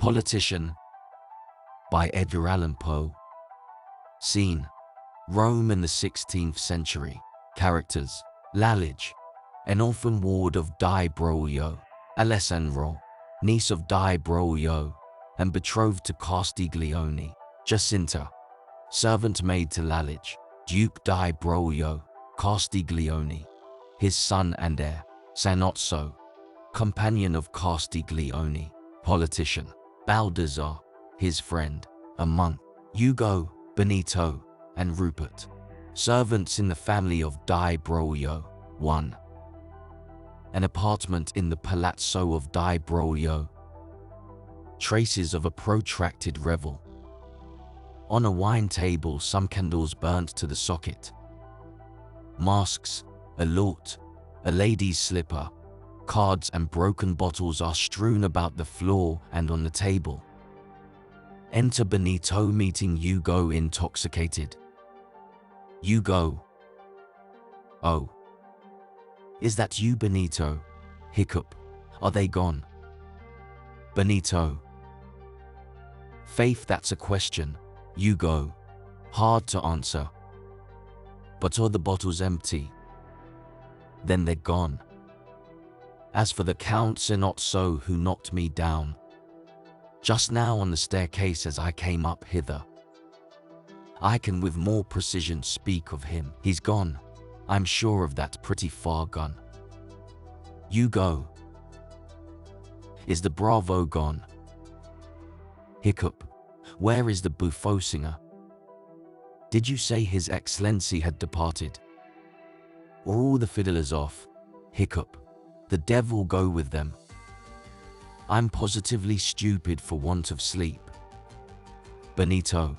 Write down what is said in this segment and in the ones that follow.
Politician by Edgar Allan Poe. Scene: Rome in the 16th century. Characters: Lalage, an orphan ward of Di Broglio; Alessandro, niece of Di Broglio and betrothed to Castiglione; Jacinta, servant maid to Lalage, Duke Di Broglio; Castiglione, his son and heir; Sanozzo, companion of Castiglione; Politician, Baldassare, his friend; a monk, Ugo, Benito, and Rupert, servants in the family of Di Broglio. 1. An apartment in the Palazzo of Di Broglio. Traces of a protracted revel. On a wine table, some candles burnt to the socket. Masks, a lute, a lady's slipper, cards and broken bottles are strewn about the floor and on the table. Enter Benito meeting Ugo intoxicated. Ugo. Oh. Is that you, Benito? Hiccup. Are they gone? Benito. Faith, that's a question. Ugo. Hard to answer. But are the bottles empty? Then they're gone. As for the Count Sanozzo who knocked me down just now on the staircase as I came up hither, I can with more precision speak of him. He's gone. I'm sure of that, pretty far gone. Ugo. Is the Bravo gone? Hiccup. Where is the Buffo singer? Did you say His Excellency had departed? Or all the fiddlers off? Hiccup. The devil go with them. I'm positively stupid for want of sleep. Benito.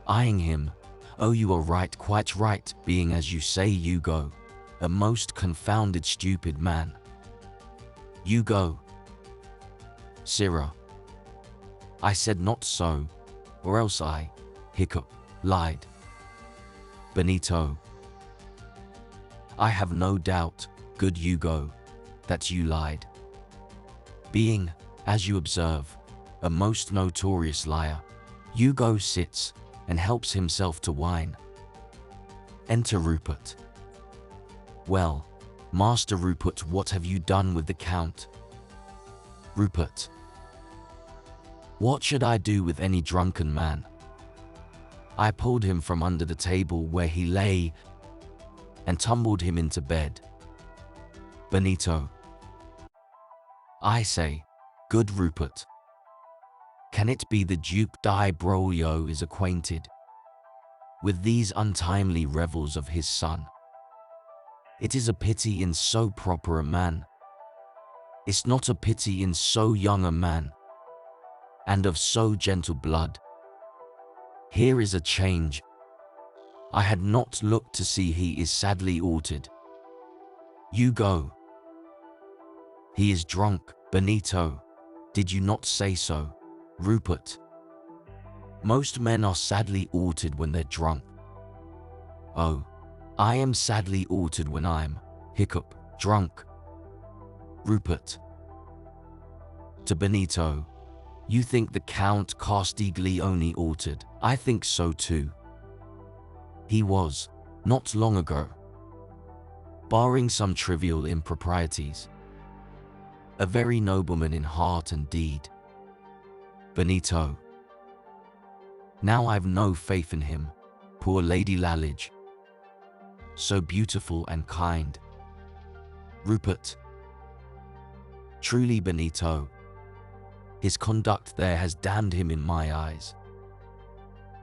Eyeing him. Oh, you are right, quite right, being as you say, Ugo, a most confounded stupid man. Ugo. Sirrah. I said not so, or else I, hiccup, lied. Benito. I have no doubt, good Ugo, that you lied. Being, as you observe, a most notorious liar, Ugo sits and helps himself to wine. Enter Rupert. Well, Master Rupert, what have you done with the Count? Rupert. What should I do with any drunken man? I pulled him from under the table where he lay and tumbled him into bed. Benito. I say, good Rupert. Can it be the Duke Di Broglio is acquainted with these untimely revels of his son? It is a pity in so proper a man. It's not a pity in so young a man, and of so gentle blood. Here is a change. I had not looked to see he is sadly altered. Ugo. He is drunk, Benito. Did you not say so, Rupert? Most men are sadly altered when they're drunk. Oh, I am sadly altered when I'm, hiccup, drunk. Rupert. To Benito. You think the Count Castiglione altered? I think so too. He was, not long ago, barring some trivial improprieties, a very nobleman in heart and deed. Benito. Now I've no faith in him, poor Lady Lalage. So beautiful and kind. Rupert. Truly, Benito, his conduct there has damned him in my eyes.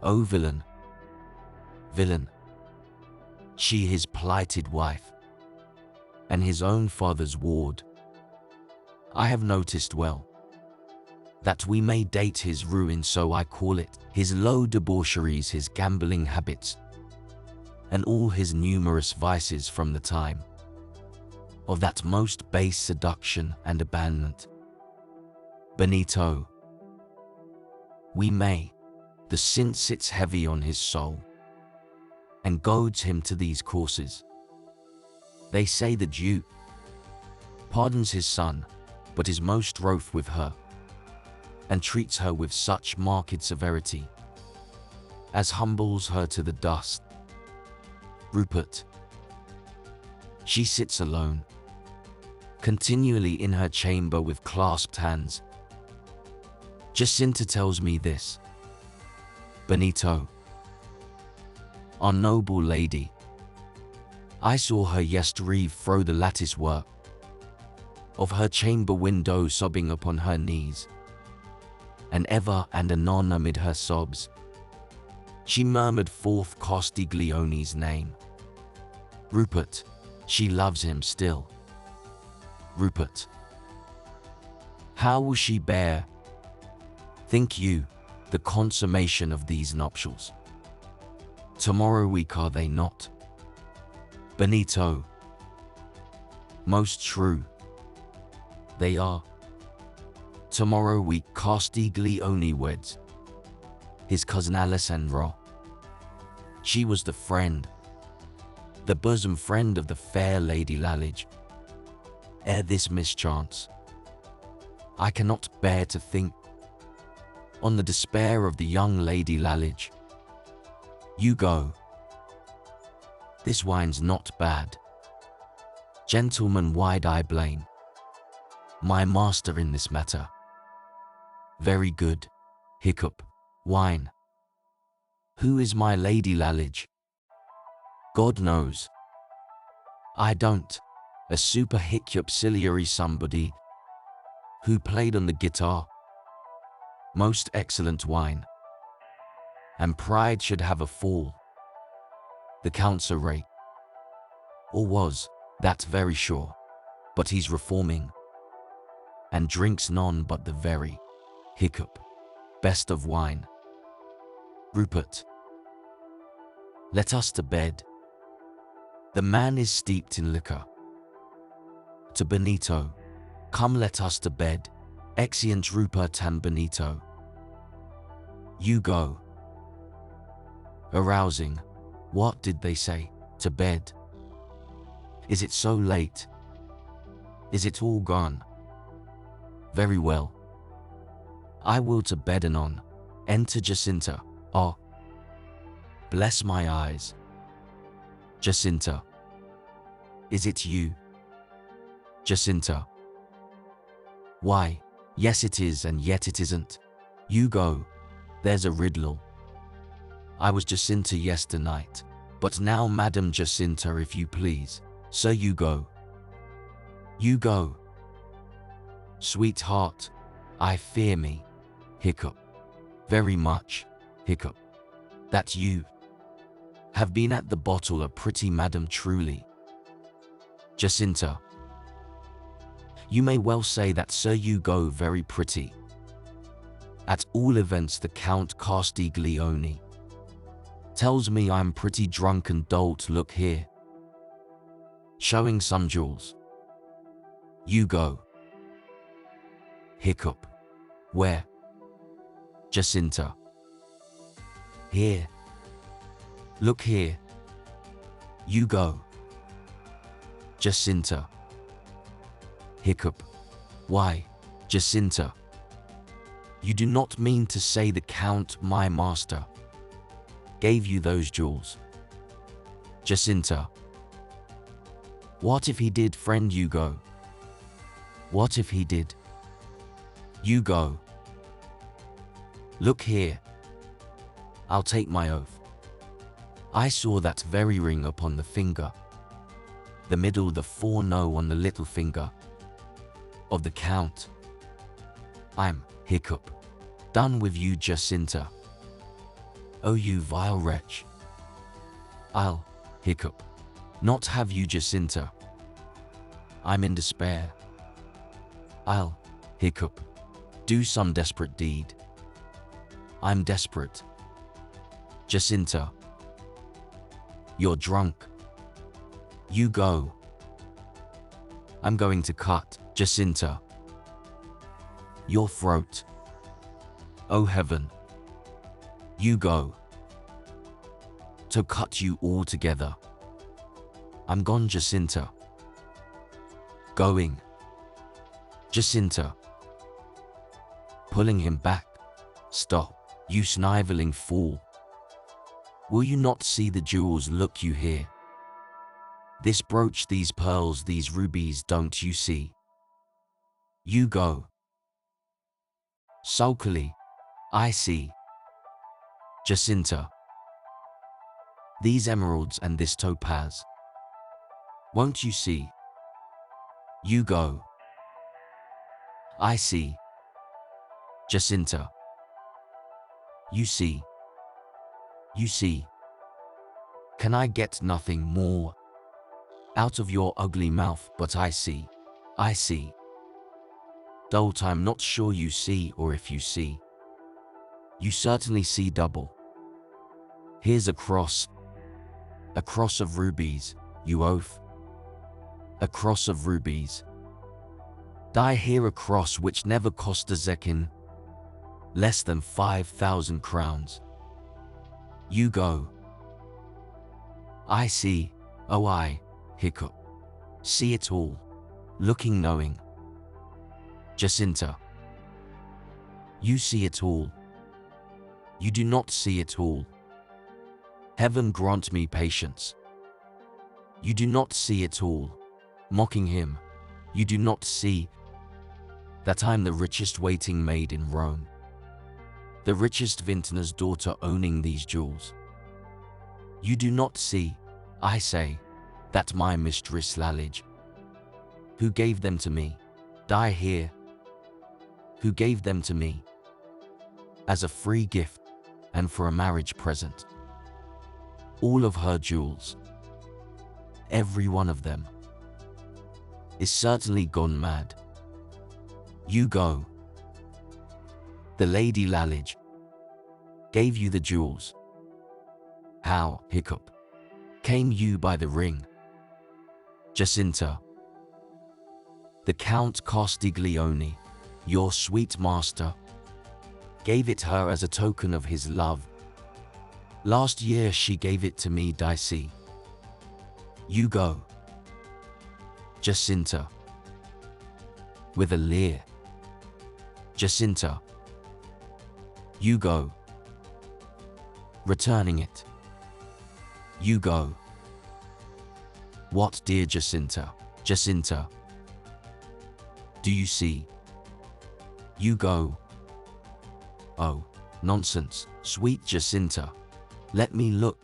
Oh, villain. Villain. She his plighted wife, and his own father's ward. I have noticed well that we may date his ruin, so I call it, his low debaucheries, his gambling habits, and all his numerous vices from the time of that most base seduction and abandonment. Benito. We may. The sin sits heavy on his soul and goads him to these courses. They say the Duke pardons his son, but is most wroth with her, and treats her with such marked severity as humbles her to the dust. Rupert. She sits alone, continually in her chamber with clasped hands. Jacinta tells me this. Benito. Our noble lady. I saw her yestereve through the lattice work of her chamber window, sobbing upon her knees, and ever and anon amid her sobs she murmured forth Castiglione's name. Rupert. She loves him still. Rupert. How will she bear, think you, the consummation of these nuptials? Tomorrow week, are they not? Benito. Most true. They are. Tomorrow week Castiglione weds his cousin Alessandro. She was the friend, the bosom friend of the fair Lady Lalage. Ere this mischance, I cannot bear to think on the despair of the young Lady Lalage. You go. This wine's not bad. Gentlemen, why'd I blame my master in this matter? Very good. Hiccup. Wine. Who is my Lady Lalage? God knows. I don't. A super hiccup-ciliary somebody who played on the guitar. Most excellent wine. And pride should have a fall. The Count's a rake. Or was, that's very sure. But he's reforming, and drinks none but the very hiccup best of wine. Rupert. Let us to bed. The man is steeped in liquor. To Benito. Come, let us to bed. Exeunt Rupert and Benito. You go. Arousing. What did they say? To bed. Is it so late? Is it all gone? Very well. I will to bed anon. Enter Jacinta. Oh. Bless my eyes. Jacinta. Is it you? Jacinta. Why, yes it is, and yet it isn't. You go. There's a riddle. I was Jacinta yesternight, but now Madam Jacinta, if you please. So you go. You go. Sweetheart, I fear me. Hiccup. Very much. Hiccup. That you have been at the bottle, a pretty madam, truly. Jacinta. You may well say that, sir. You go very pretty. At all events, the Count Castiglione tells me I'm pretty drunk and dolt. Look here. Showing some jewels. You go. Hiccup. Where? Jacinta. Here. Look here. You go. Jacinta. Hiccup. Why, Jacinta? You do not mean to say the Count, my master, gave you those jewels? Jacinta. What if he did, friend? You go. What if he did? You go. Look here. I'll take my oath. I saw that very ring upon the finger, the middle, the four-no on the little finger of the Count. I'm, hiccup, done with you, Jacinta. Oh, you vile wretch. I'll, hiccup, not have you, Jacinta. I'm in despair. I'll, hiccup, do some desperate deed. I'm desperate. Jacinta. You're drunk. You go. I'm going to cut, Jacinta, your throat. Oh heaven. You go. To cut you all together. I'm gone, Jacinta. Going. Jacinta. pulling him back. Stop, you sniveling fool. Will you not see the jewels? Look you here. This brooch, these pearls, these rubies, don't you see? You go. Sulkily, I see. Jacinta. These emeralds and this topaz. Won't you see? You go. I see. Jacinta. You see. You see. Can I get nothing more out of your ugly mouth? But I see. I see. Dolt, I'm not sure you see, or if you see. You certainly see double. Here's a cross of rubies, you oaf. A cross of rubies. Die here, a cross which never cost a zekin, less than 5,000 crowns. You go. I see, oh I, hiccup, see it all, looking knowing. Jacinta. You see it all. You do not see it all. Heaven grant me patience. You do not see it all. Mocking him. You do not see that I'm the richest waiting maid in Rome. The richest vintner's daughter owning these jewels. You do not see, I say, that my mistress Lalage, who gave them to me, die here, who gave them to me as a free gift and for a marriage present. All of her jewels, every one of them, is certainly gone mad. You go. The Lady Lalage gave you the jewels. How, hiccup, came you by the ring? Jacinta. The Count Castiglione, your sweet master, gave it her as a token of his love. Last year she gave it to me, Dicey. You go. Jacinta. With a leer. Jacinta. You go. Returning it. You go. What, dear Jacinta? Jacinta. Do you see? You go. Oh, nonsense, sweet Jacinta. Let me look.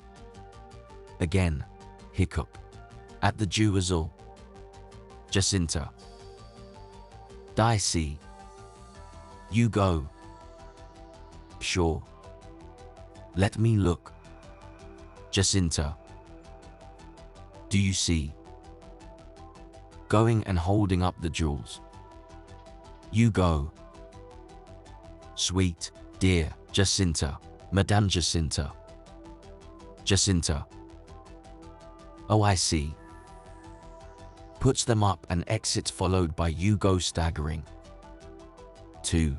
Again, hiccup. At the jewel. Jacinta. Dicey. You go. Sure. Let me look. Jacinta. Do you see? Going and holding up the jewels. You go. Sweet, dear Jacinta, Madame Jacinta. Jacinta. Oh, I see. Puts them up and exits, followed by Hugo staggering. 2.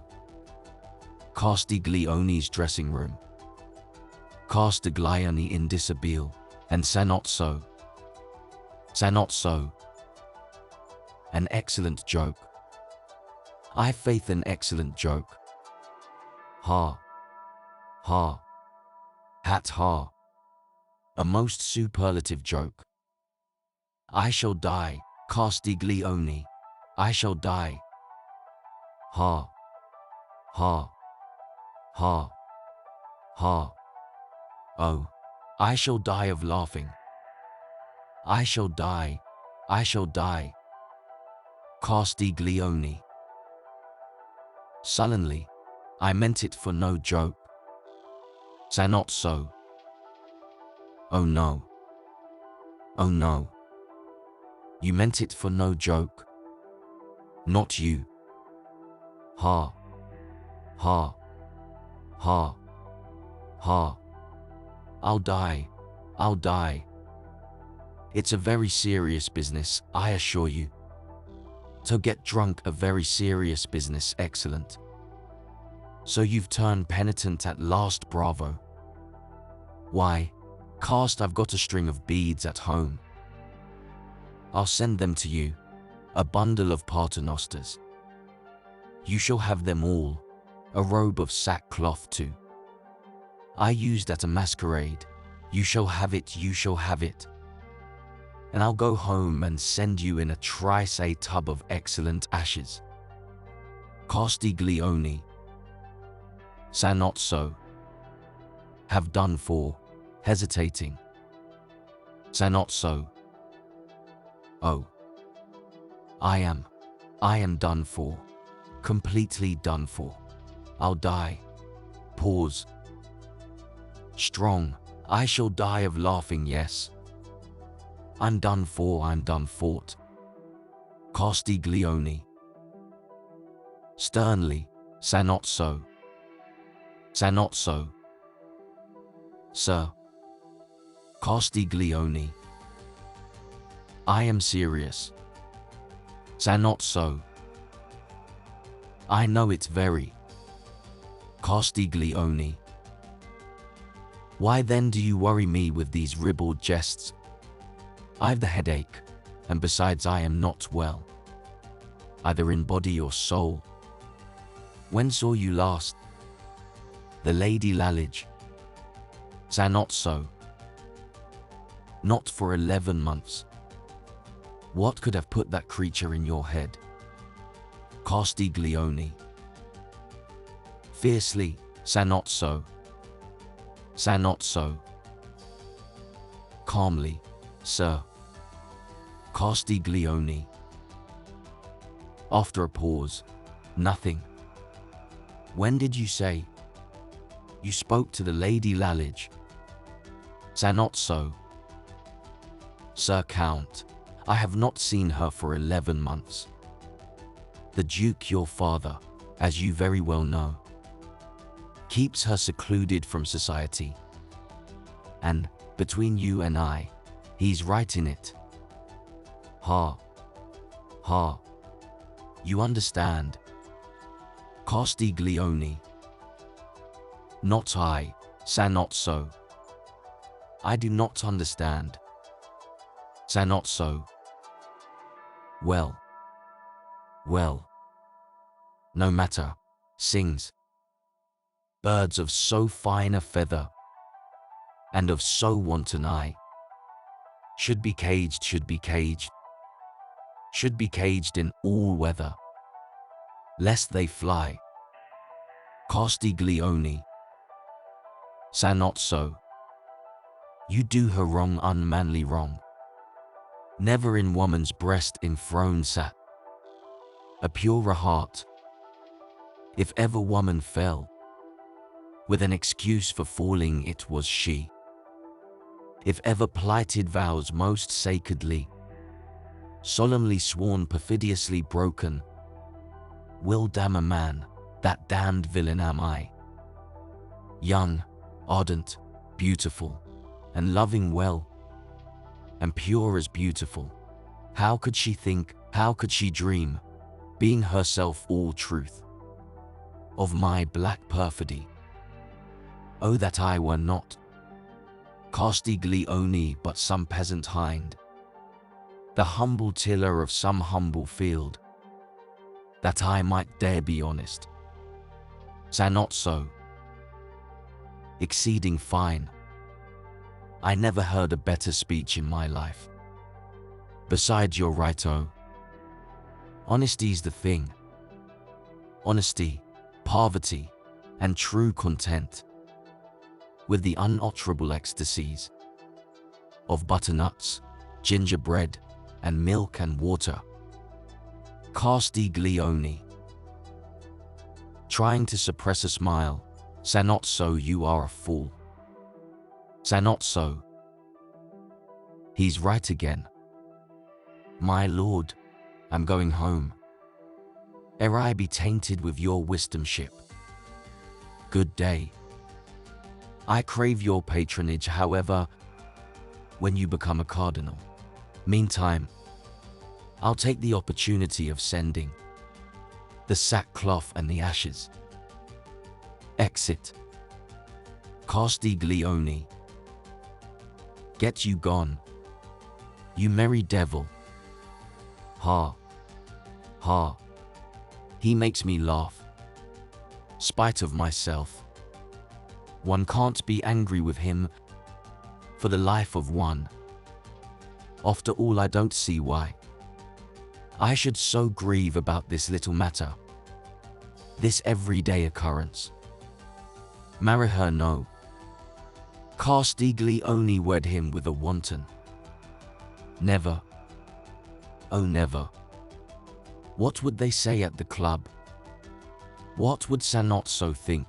Castiglione's dressing room. Castiglione in dishabille, and Sanozzo. Sanozzo. An excellent joke. I faith an excellent joke. Ha. Ha. Hat ha. A most superlative joke. I shall die, Castiglione. I shall die. Ha. Ha. Ha. Ha. Oh, I shall die of laughing. I shall die. I shall die. Castiglione. Sullenly, I meant it for no joke. Sanozzo. Oh no. Oh no. You meant it for no joke. Not you. Ha. Ha. Ha. Ha. I'll die. I'll die. It's a very serious business, I assure you. To get drunk, a very serious business, excellent. So you've turned penitent at last, bravo. Why, Cast, I've got a string of beads at home. I'll send them to you, a bundle of paternosters. You shall have them all, a robe of sackcloth too. I used at a masquerade. You shall have it, you shall have it. And I'll go home and send you in a trice a tub of excellent ashes. Castiglione. Sa not so. Have done for, hesitating. Sa not so. Oh. I am done for. Completely done for. I'll die. Pause. Strong. I shall die of laughing, yes. I'm done for, I'm done fought. Castiglione. Sternly. Sa not so. Sa not so. Sir. Castiglione. I am serious. Sa not so. I know it's very. Castiglione. Why then do you worry me with these ribald jests? I've the headache, and besides I am not well, either in body or soul. When saw you last? The Lady Lalage. Sa not so. Not for 11 months. What could have put that creature in your head? Castiglione. Fiercely. Sa not so. Sa not so. Calmly. Sir. Castiglione. After a pause. Nothing. When did you say? You spoke to the Lady Lalage. Sa not so. Sir Count, I have not seen her for 11 months. The Duke, your father, as you very well know, keeps her secluded from society. And, between you and I, he's right in it. Ha. Ha. You understand. Castiglione. Not I. Sa not so. I do not understand. Sa not so. Well. Well. No matter. Sings. Birds of so fine a feather, and of so wanton eye, should be caged, should be caged, should be caged in all weather, lest they fly. Castiglione. Sa not so. You do her wrong, unmanly wrong. Never in woman's breast enthroned sat a purer heart. If ever woman fell with an excuse for falling, it was she. If ever plighted vows most sacredly, solemnly sworn, perfidiously broken, will damn a man, that damned villain am I. Young, ardent, beautiful, and loving well, and pure as beautiful, how could she think, how could she dream, being herself all truth, of my black perfidy? Oh, that I were not Castiglione, but some peasant hind, the humble tiller of some humble field, that I might dare be honest. Sa not so. Exceeding fine. I never heard a better speech in my life. Besides, you're right, oh. Honesty's the thing. Honesty, poverty, and true content, with the unutterable ecstasies of butternuts, gingerbread, and milk and water. Castiglione. Trying to suppress a smile. Sa not so. You are a fool. Sa not so. He's right again. My lord, I'm going home, ere I be tainted with your wisdomship. Good day. I crave your patronage, however, when you become a cardinal. Meantime, I'll take the opportunity of sending the sackcloth and the ashes. Exit. Castiglione. Get you gone, you merry devil. Ha. Ha. He makes me laugh. spite of myself. One can't be angry with him for the life of one. After all, I don't see why I should so grieve about this little matter, this everyday occurrence. Marry her, no. Castiglione wed him with a wanton. Never. Oh, never. What would they say at the club? What would Sanozzo think?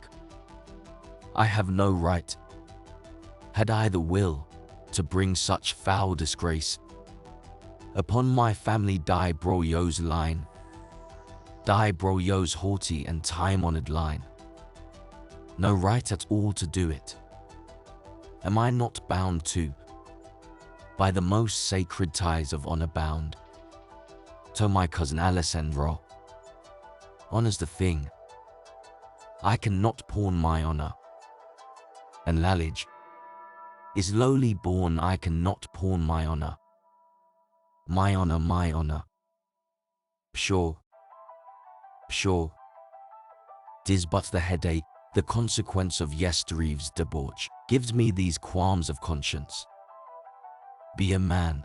I have no right, had I the will, to bring such foul disgrace upon my family. Di Broglio's line, Di Broglio's haughty and time-honored line. No right at all to do it. Am I not bound to, by the most sacred ties of honor bound, to my cousin Alessandro? Honor's the thing. I cannot pawn my honor. And Lalage is lowly born. I cannot pawn my honor. My honor, my honor. Sure, sure. 'Tis but the headache, the consequence of yestereve's debauch, gives me these qualms of conscience. Be a man,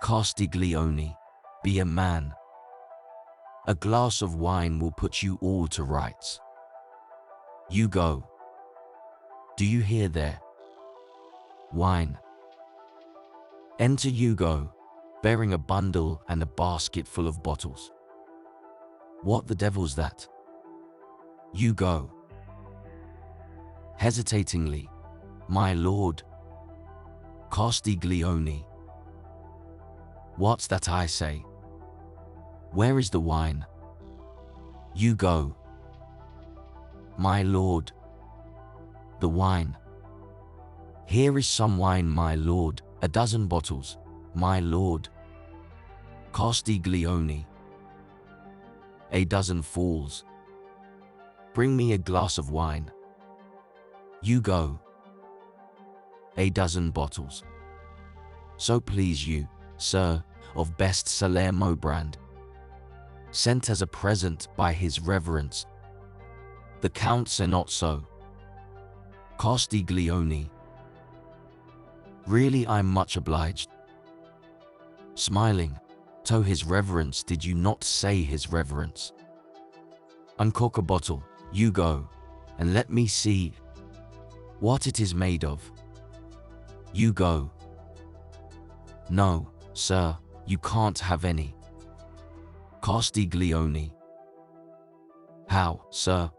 Castiglione, be a man. A glass of wine will put you all to rights. You go. Do you hear there? Wine. Enter Hugo, bearing a bundle and a basket full of bottles. What the devil's that? Hugo. Hesitatingly, my lord. Castiglione. What's that I say? Where is the wine? Hugo. My lord. The wine. Here is some wine, my lord, a dozen bottles, my lord. Castiglione. A dozen fools. Bring me a glass of wine. Hugo. A dozen bottles. So please you, sir, of best Salerno brand. Sent as a present by his reverence, the Count Sanozzo. Castiglione. Really, I'm much obliged. Smiling, to his reverence. Did you not say his reverence? Uncork a bottle, Hugo, and let me see what it is made of. Hugo. No, sir, you can't have any. Castiglione. How, sir?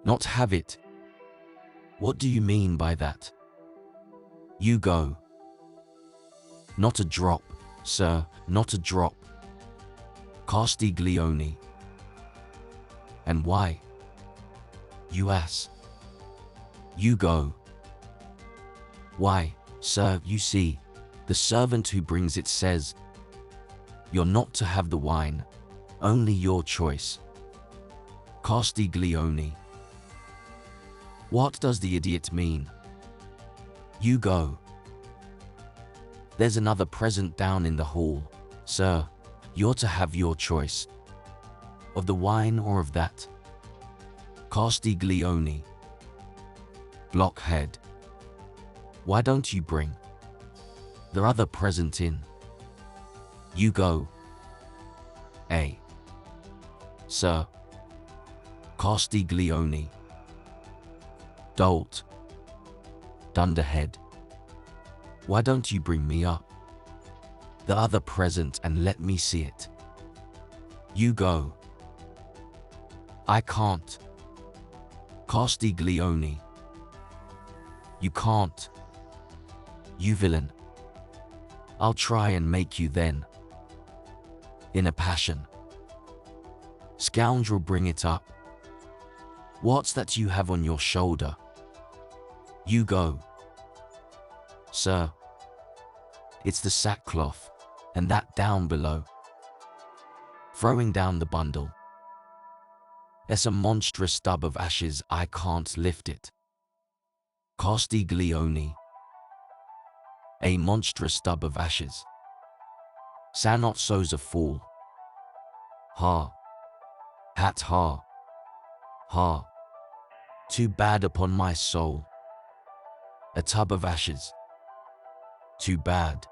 Not have it? What do you mean by that? Hugo. Not a drop, sir, not a drop. Castiglione. And why? You ass. Hugo. Why, sir, you see, the servant who brings it says, you're not to have the wine, only your choice. Castiglione. What does the idiot mean? Hugo. There's another present down in the hall, sir. You're to have your choice. Of the wine or of that? Castiglione. Blockhead. Why don't you bring the other present in? Hugo. Sir. Castiglione. Dolt. Dunderhead. Why don't you bring me up the other present and let me see it? Hugo. I can't. Castiglione. You can't. You villain. I'll try and make you then. In a passion. Scoundrel, bring it up. What's that you have on your shoulder? Hugo. Sir. It's the sackcloth, and that down below. Throwing down the bundle. It's a monstrous stub of ashes, I can't lift it. Castiglione. A monstrous stub of ashes. Sanozzo's a fool. Ha. Hat ha, ha, too bad upon my soul. A tub of ashes, too bad.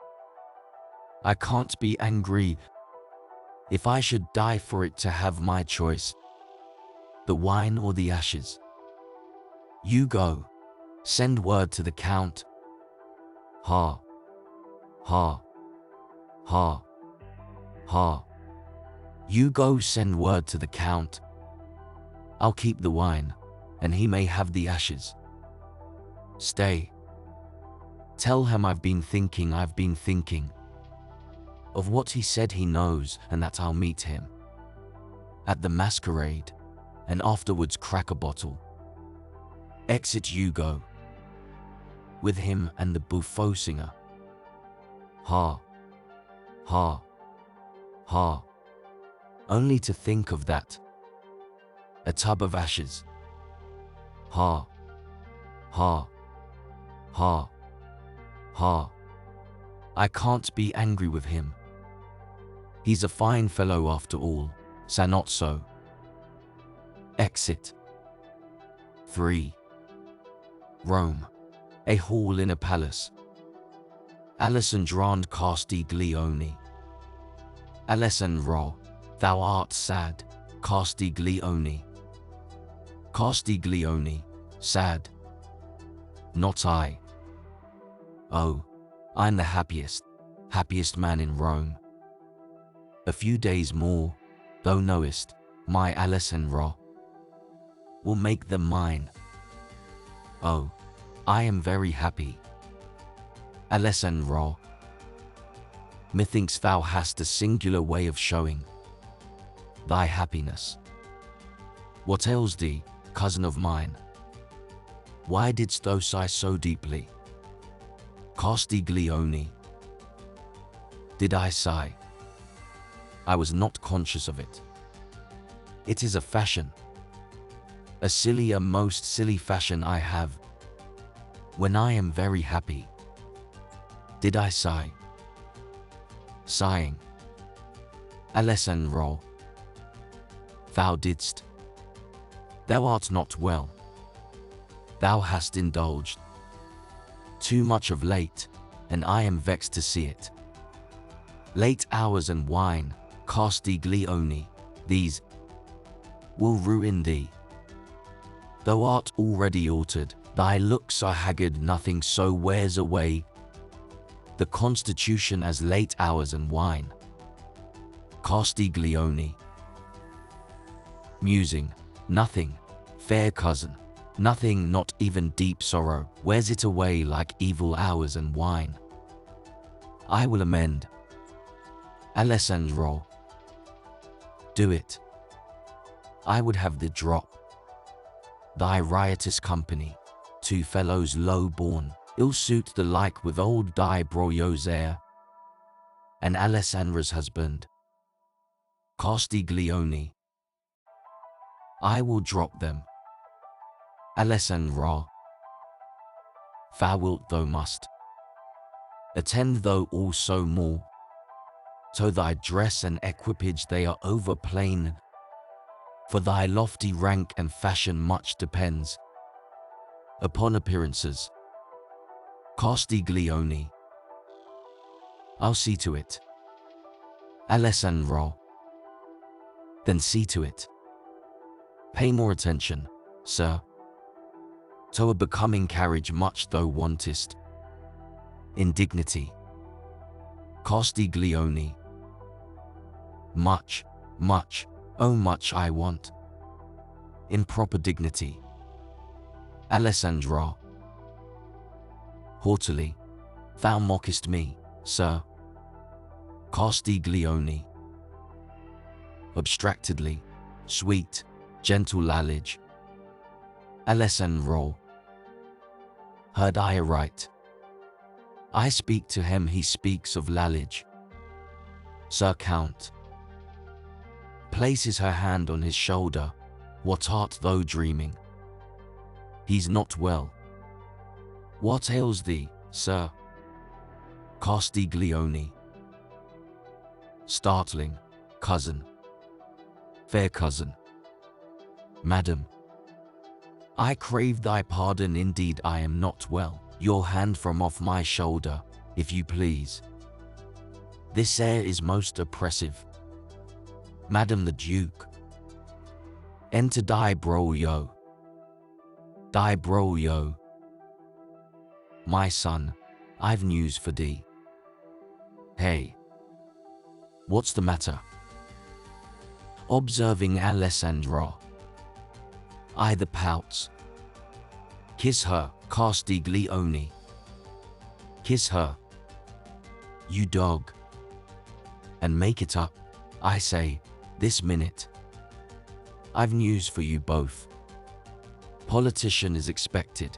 I can't be angry if I should die for it to have my choice, the wine or the ashes. You go, send word to the Count. Ha, ha, ha, ha. You go send word to the Count. I'll keep the wine, and he may have the ashes. Stay. Tell him I've been thinking of what he said he knows, and that I'll meet him at the masquerade, and afterwards crack a bottle. Exit you go, with him and the buffo singer. Ha, ha, ha. Only to think of that. A tub of ashes. Ha, ha, ha, ha. I can't be angry with him. He's a fine fellow after all, sa not so. Exit. 3. Rome. A hall in a palace. Alessandrand Castiglione. Alessandro, thou art sad, Castiglione. Castiglione, sad. Not I. Oh, I'm the happiest man in Rome. A few days more, thou knowest, my Alessandro will make them mine. Oh, I am very happy. Alessandro, methinks thou hast a singular way of showing thy happiness. What ails thee, cousin of mine? Why didst thou sigh so deeply? Castiglione. Did I sigh? I was not conscious of it. It is a fashion. A most silly fashion I have. When I am very happy. Did I sigh? Sighing. Alessandro. Thou didst. Thou art not well. Thou hast indulged too much of late, and I am vexed to see it. Late hours and wine, Castiglione, these will ruin thee. Thou art already altered, thy looks are haggard, nothing so wears away the constitution as late hours and wine. Castiglione. Musing, nothing, fair cousin, nothing, not even deep sorrow, wears it away like evil hours and wine. I will amend. Alessandro. Do it. I would have the drop. Thy riotous company, two fellows low-born, ill suit the like with old Di Broglio's heir, and Alessandra's husband. Castiglione. I will drop them. Alessandro. Thou wilt thou must. Attend thou also more. To thy dress and equipage they are over plain. For thy lofty rank and fashion much depends upon appearances. Castiglione. I'll see to it. Alessandro. Then see to it. Pay more attention, sir. To a becoming carriage much thou wantest. Indignity. Castiglione. Much, much, oh much I want. Improper dignity. Alessandro. Haughtily. Thou mockest me, sir. Castiglione. Abstractedly. Sweet, gentle Lalage. Alessandro. Heard I aright? I speak to him, he speaks of Lalage. Sir Count. Places her hand on his shoulder. What art thou dreaming? He's not well. What ails thee, sir? Castiglione. Startling, cousin. Fair cousin, Madam, I crave thy pardon, indeed I am not well. Your hand from off my shoulder, if you please. This air is most oppressive. Madam the Duke. Enter Di Broglio. Di Broglio. My son, I've news for thee. Hey. What's the matter? Observing Alessandro. I the pouts. Kiss her, Castiglione. Kiss her. You dog. And make it up, I say, this minute. I've news for you both. Politician is expected.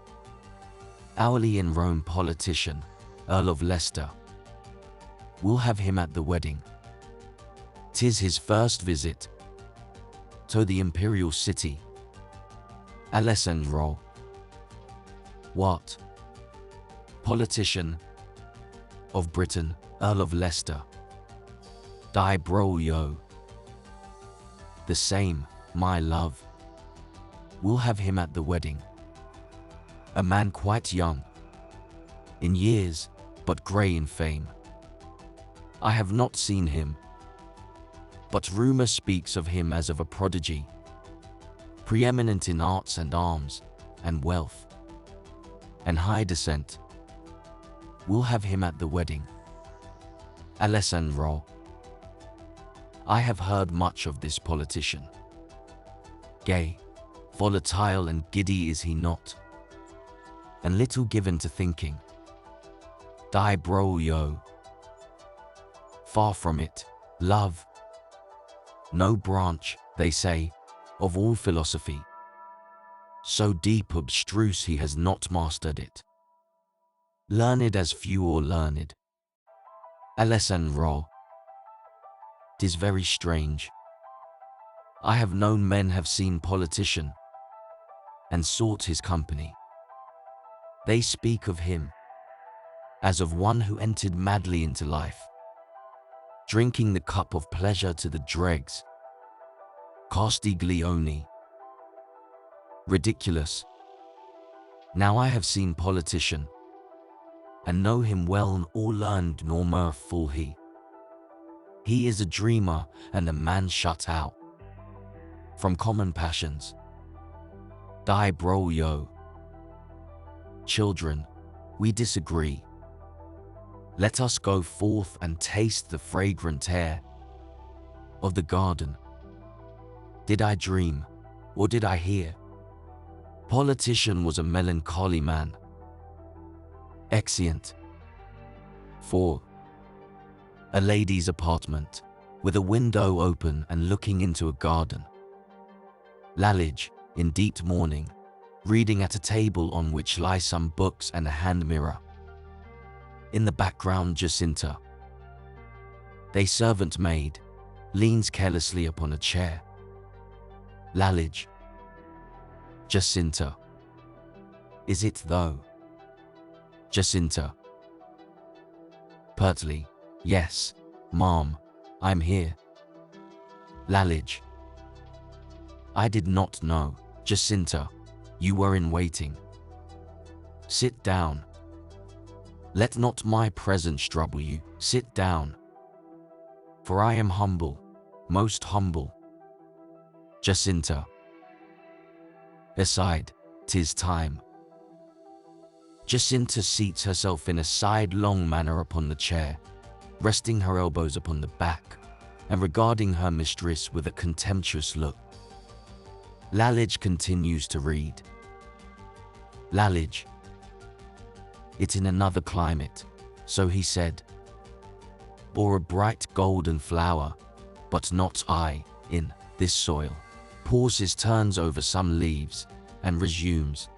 Hourly in Rome politician, Earl of Leicester. We'll have him at the wedding. 'Tis his first visit to the imperial city. Alessandro. What? Politician of Britain, Earl of Leicester. Di Broglio. The same, my love. We'll have him at the wedding. A man quite young in years, but grey in fame. I have not seen him, but rumour speaks of him as of a prodigy, preeminent in arts and arms, and wealth, and high descent. We'll have him at the wedding. Alessandro. I have heard much of this politician. Gay, volatile and giddy is he not, and little given to thinking. Di Broglio. Far from it, love. No branch, they say, of all philosophy, so deep abstruse he has not mastered it. Learned as few or learned. Alessandro. 'Tis very strange. I have known men have seen politician and sought his company. They speak of him as of one who entered madly into life, drinking the cup of pleasure to the dregs. Castiglione. Ridiculous. Now I have seen politician, and know him well, and all learned nor mirthful he. He is a dreamer and a man shut out from common passions. Di Broglio. Children, we disagree. Let us go forth and taste the fragrant air of the garden. Did I dream, or did I hear? Politician was a melancholy man. Exeunt. 4. A lady's apartment, with a window open and looking into a garden. Lalage, in deep mourning, reading at a table on which lie some books and a hand mirror. In the background, Jacinta, the servant maid, leans carelessly upon a chair. Lalage. Jacinta. Is it though? Jacinta. Pertly. Yes, ma'am, I'm here. Lalage. I did not know, Jacinta, you were in waiting. Sit down. Let not my presence trouble you. Sit down. For I am humble, most humble. Jacinta. Aside, 'tis time. Jacinta seats herself in a sidelong manner upon the chair, resting her elbows upon the back, and regarding her mistress with a contemptuous look. Lalage continues to read. Lalage. It in another climate, so he said, bore a bright golden flower, but not I, in this soil. Pauses, turns over some leaves, and resumes.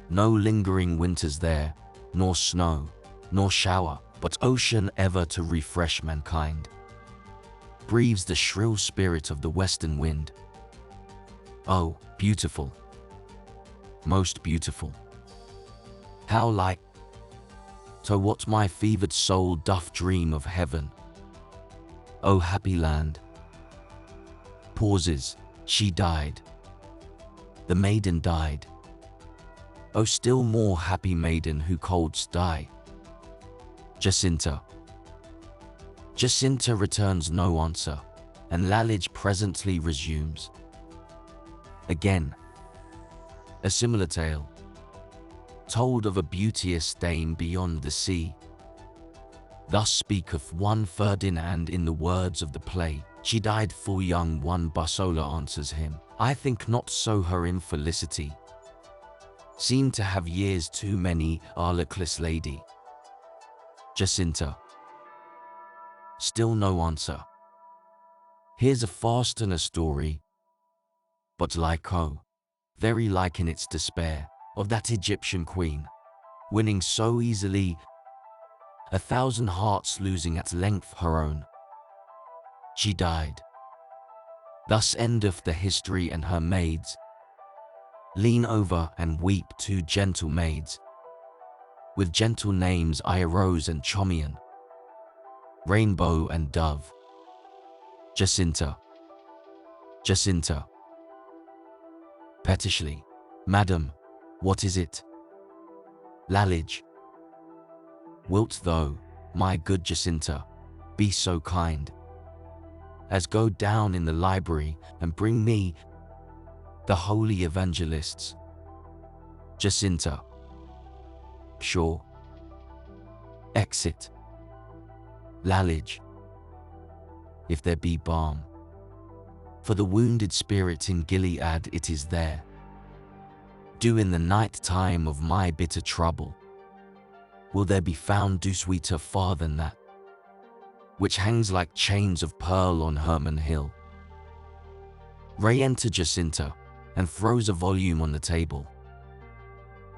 No lingering winters there, nor snow, nor shower, but ocean ever to refresh mankind. Breathes the shrill spirit of the western wind. Oh, beautiful. Most beautiful. How like to what my fevered soul doth dream of heaven. O happy land. Pauses. She died, The maiden died. O still more happy maiden who colds die. Jacinta. Jacinta returns no answer, and Lalage presently resumes. Again, a similar tale, told of a beauteous dame beyond the sea. Thus speaketh one Ferdinand in the words of the play. She died full young, one Barsola answers him. I think not so, her infelicity seemed to have years too many, our luckless lady. Jacinta. Still no answer. Here's a fast and a story, but like very like in its despair, of that Egyptian queen, winning so easily, 1,000 hearts losing at length her own. She died. Thus endeth the history, and her maids lean over and weep, two gentle maids. With gentle names Iarose and Chomian, Rainbow and Dove. Jacinta. Jacinta. Pettishly. Madam, what is it? Lalage. Wilt thou, my good Jacinta, be so kind as go down in the library and bring me the holy evangelists? Jacinta. Sure. Exit. Lalage. If there be balm for the wounded spirit in Gilead, it is there. Do in the night time of my bitter trouble, will there be found do sweeter far than that, which hangs like chains of pearl on Hermon Hill. Ray enter Jacinta, and throws a volume on the table.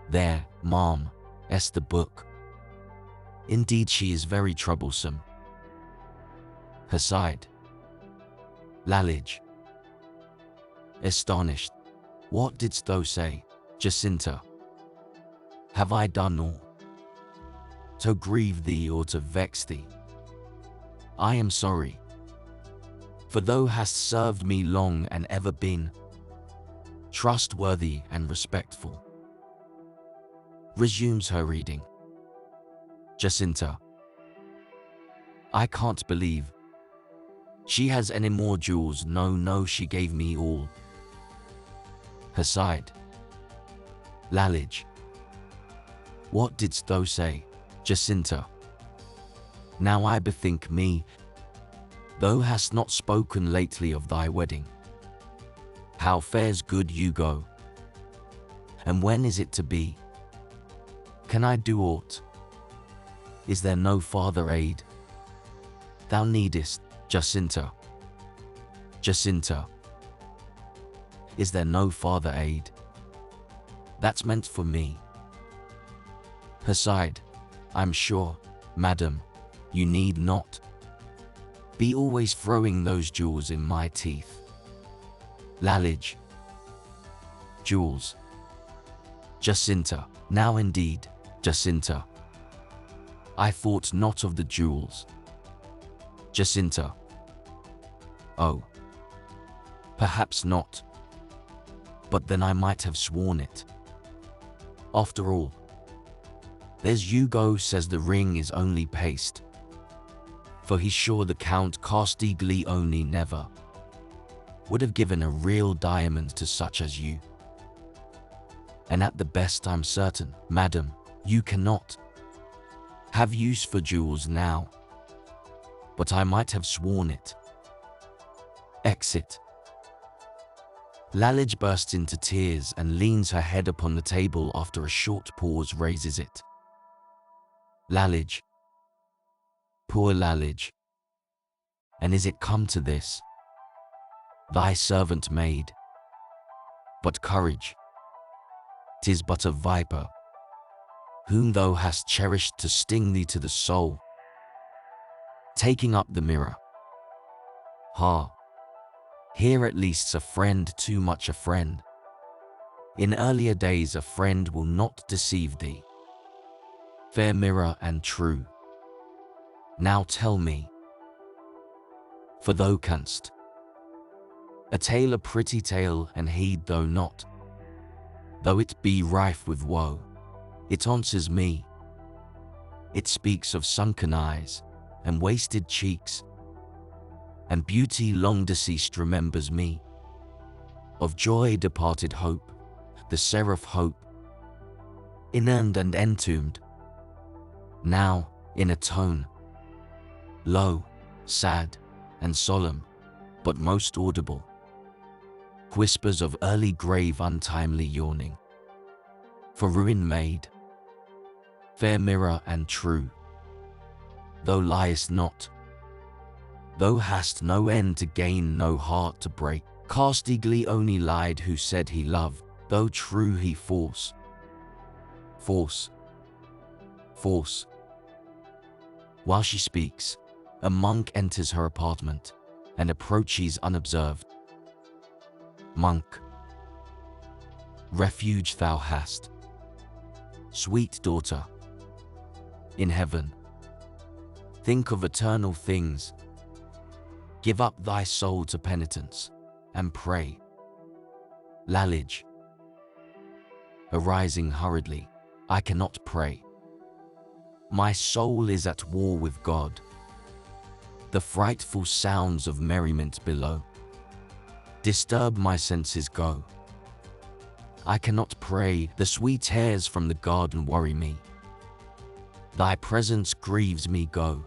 There, ma'am, is the book. Indeed she is very troublesome. Her side. Lalage. Astonished. What didst thou say, Jacinta? Have I done aught to grieve thee or to vex thee? I am sorry, for thou hast served me long and ever been trustworthy and respectful. Resumes her reading. Jacinta. I can't believe she has any more jewels. No, no, she gave me all. Her side. Lalage. What didst thou say, Jacinta? Now I bethink me, thou hast not spoken lately of thy wedding. How fares good Hugo? And when is it to be? Can I do aught? Is there no farther aid thou needest, Jacinta? Jacinta. Is there no farther aid that's meant for me? Her side. I'm sure, madam, you need not be always throwing those jewels in my teeth. Lalage. Jewels. Jacinta. Now indeed, Jacinta, I thought not of the jewels. Jacinta. Oh. Perhaps not. But then I might have sworn it. After all, there's Hugo says the ring is only paste. For he's sure the Count Castiglione never would have given a real diamond to such as you. And at the best I'm certain, madam, you cannot have use for jewels now. But I might have sworn it. Exit. Lalage bursts into tears and leans her head upon the table. After a short pause raises it. Lalage. Poor Lalage. And is it come to this? Thy servant maid. But courage. 'Tis but a viper, whom thou hast cherished to sting thee to the soul. Taking up the mirror. Ha! Here at least's a friend, too much a friend. In earlier days a friend will not deceive thee. Fair mirror and true. Now tell me, for thou canst, a tale, a pretty tale, and heed thou not though it be rife with woe, it answers me. It speaks of sunken eyes and wasted cheeks, and beauty long deceased remembers me. Of joy departed hope, the seraph hope, inurned and entombed, now in a tone low, sad, and solemn, but most audible, whispers of early grave untimely yawning. For ruin made, fair mirror and true, thou liest not, thou hast no end to gain, no heart to break. Castiglione lied who said he loved, though true he force. Force. Force. While she speaks, a monk enters her apartment and approaches unobserved. Monk. Refuge thou hast, sweet daughter, in heaven. Think of eternal things. Give up thy soul to penitence and pray. Lalage. Arising hurriedly, I cannot pray. My soul is at war with God. The frightful sounds of merriment below disturb my senses, go. I cannot pray, the sweet airs from the garden worry me. Thy presence grieves me, go.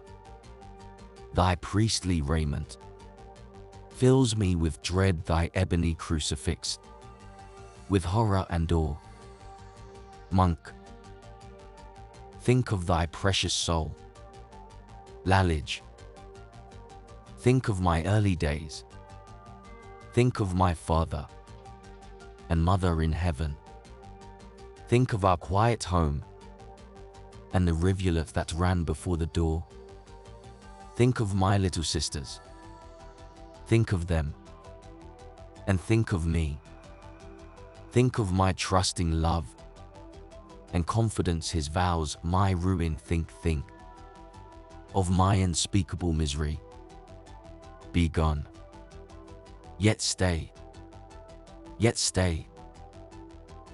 Thy priestly raiment fills me with dread, thy ebony crucifix with horror and awe. Monk. Think of thy precious soul. Lalage. Think of my early days. Think of my father and mother in heaven. Think of our quiet home and the rivulet that ran before the door. Think of my little sisters. Think of them. And think of me. Think of my trusting love and confidence, his vows, my ruin. Think of my unspeakable misery. Be gone. Yet stay. Yet stay.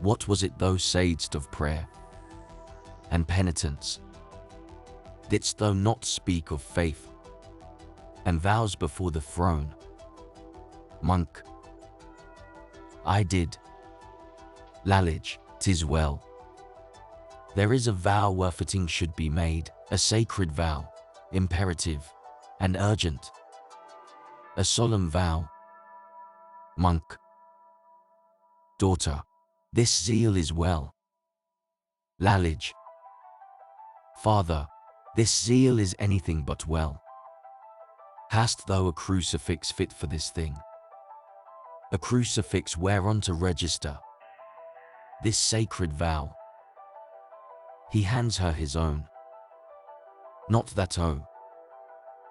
What was it thou saidst of prayer and penitence? Didst thou not speak of faith and vows before the throne? Monk. I did. Lalage. 'Tis well. There is a vow where fitting should be made, a sacred vow, imperative and urgent. A solemn vow. Monk. Daughter. This zeal is well. Lalage. Father. This zeal is anything but well. Hast thou a crucifix fit for this thing? A crucifix whereon to register this sacred vow? He hands her his own. Not that, oh.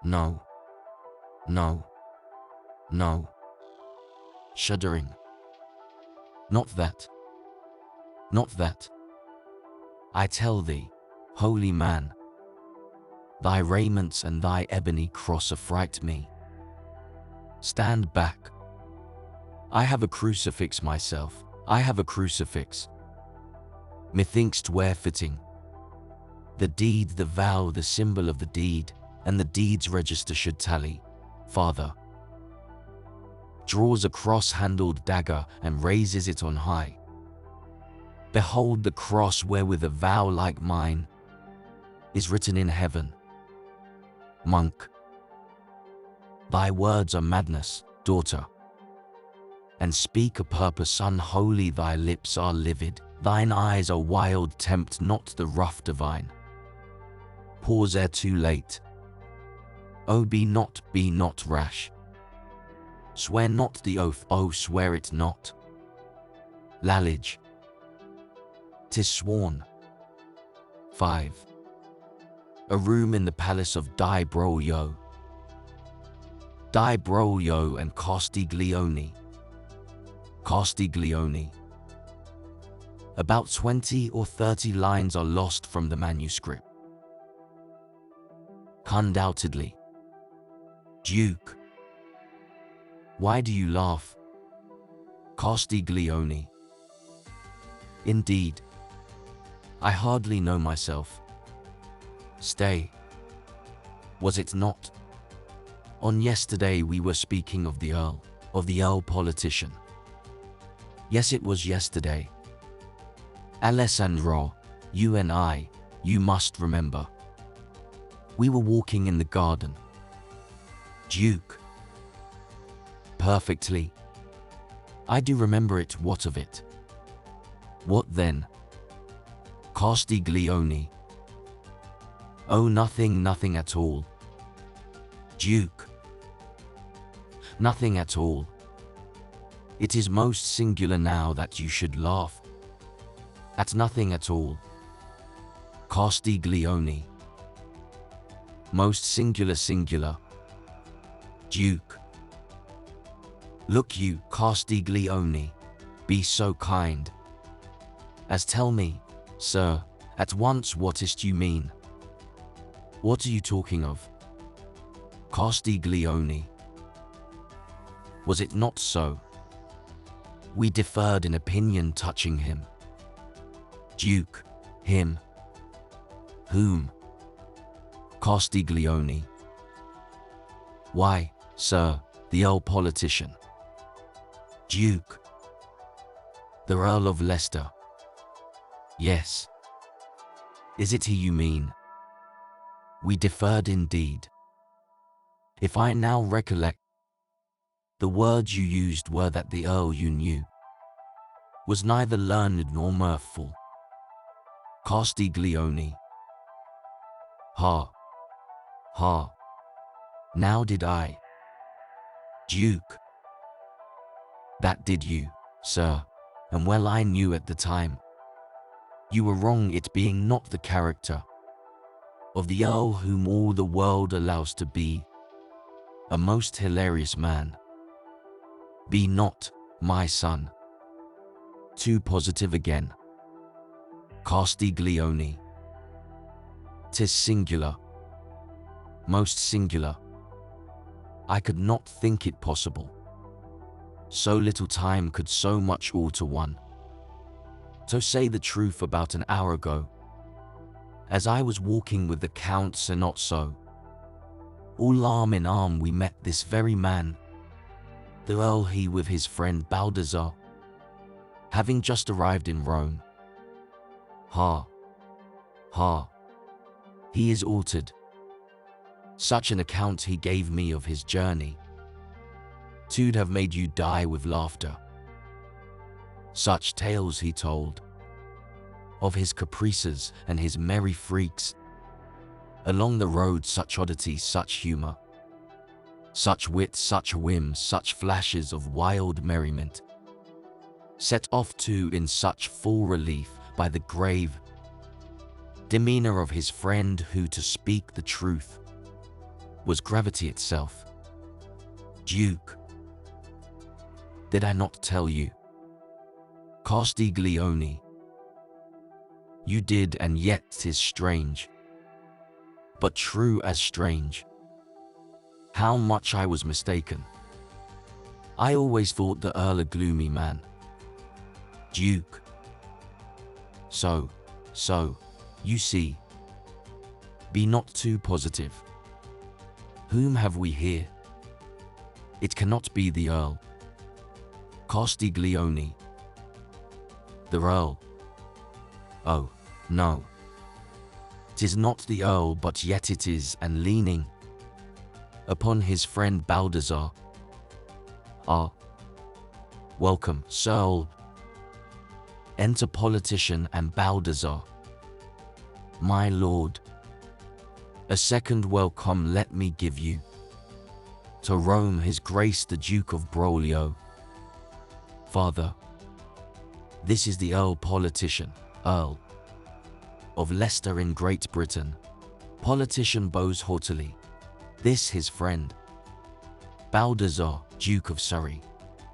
No. No. No. Shuddering. Not that. Not that. I tell thee, holy man, thy raiments and thy ebony cross affright me. Stand back. I have a crucifix myself. I have a crucifix. Methinks 'twere fitting. The deed, the vow, the symbol of the deed, and the deed's register should tally. Father. Draws a cross-handled dagger and raises it on high. Behold the cross wherewith a vow like mine is written in heaven. Monk. Thy words are madness, daughter, and speak a purpose unholy. Thy lips are livid, thine eyes are wild. Tempt not the rough divine. Pause ere too late. Oh, be not rash. Swear not the oath, oh, swear it not. Lalage. 'Tis sworn. 5. A room in the palace of Di Broglio. Di Broglio and Castiglione. Castiglione. About 20 or 30 lines are lost from the manuscript. Undoubtedly. Duke. Why do you laugh? Castiglione. Indeed, I hardly know myself. Stay. Was it not? On yesterday we were speaking of the Earl Politician. Yes, it was yesterday. Alessandro, you and I, you must remember. We were walking in the garden. Duke. Perfectly. I do remember it. What of it? What then? Castiglione. Oh, nothing at all. Duke. Nothing at all. It is most singular now that you should laugh. At nothing at all. Castiglione. Most singular. Duke. Look you, Castiglione, be so kind as tell me, sir, at once what is't you mean? What are you talking of? Castiglione. Was it not so? We differed in opinion touching him. Duke, him. Whom? Castiglione. Why, sir, the Earl Politician. Duke. The Earl of Leicester. Yes. Is it he you mean? We differed indeed. If I now recollect, the words you used were that the Earl you knew was neither learned nor mirthful. Castiglione. Ha. Ha. Now did I. Duke. That did you, sir, and well I knew at the time. You were wrong, it being not the character of the Earl whom all the world allows to be a most hilarious man. Be not, my son, too positive again. Castiglione. 'Tis singular, most singular. I could not think it possible. So little time could so much alter one. To say the truth, about an hour ago, as I was walking with the Count Sinozzo, all arm in arm we met this very man, the Earl, he with his friend Baldassar, having just arrived in Rome. Ha! Ha! He is altered. Such an account he gave me of his journey, 'twould have made you die with laughter. Such tales he told of his caprices and his merry freaks along the road, such oddities, such humor, such wit, such whims, such flashes of wild merriment, set off too in such full relief by the grave demeanor of his friend, who, to speak the truth, was gravity itself. Duke. Did I not tell you? Castiglione. You did, and yet 'tis strange, but true as strange, how much I was mistaken. I always thought the Earl a gloomy man. Duke. So, you see. Be not too positive. Whom have we here? It cannot be the Earl. Castiglione. The Earl. Oh, no. 'Tis not the Earl, but yet it is, and leaning upon his friend Baldassar. Ah. Welcome, Sir. Enter Politician and Baldassar. My lord, a second welcome let me give you. To Rome, his Grace the Duke of Broglio. Father, this is the Earl Politician, Earl of Leicester in Great Britain. Politician bows haughtily. This his friend, Baldassar, Duke of Surrey.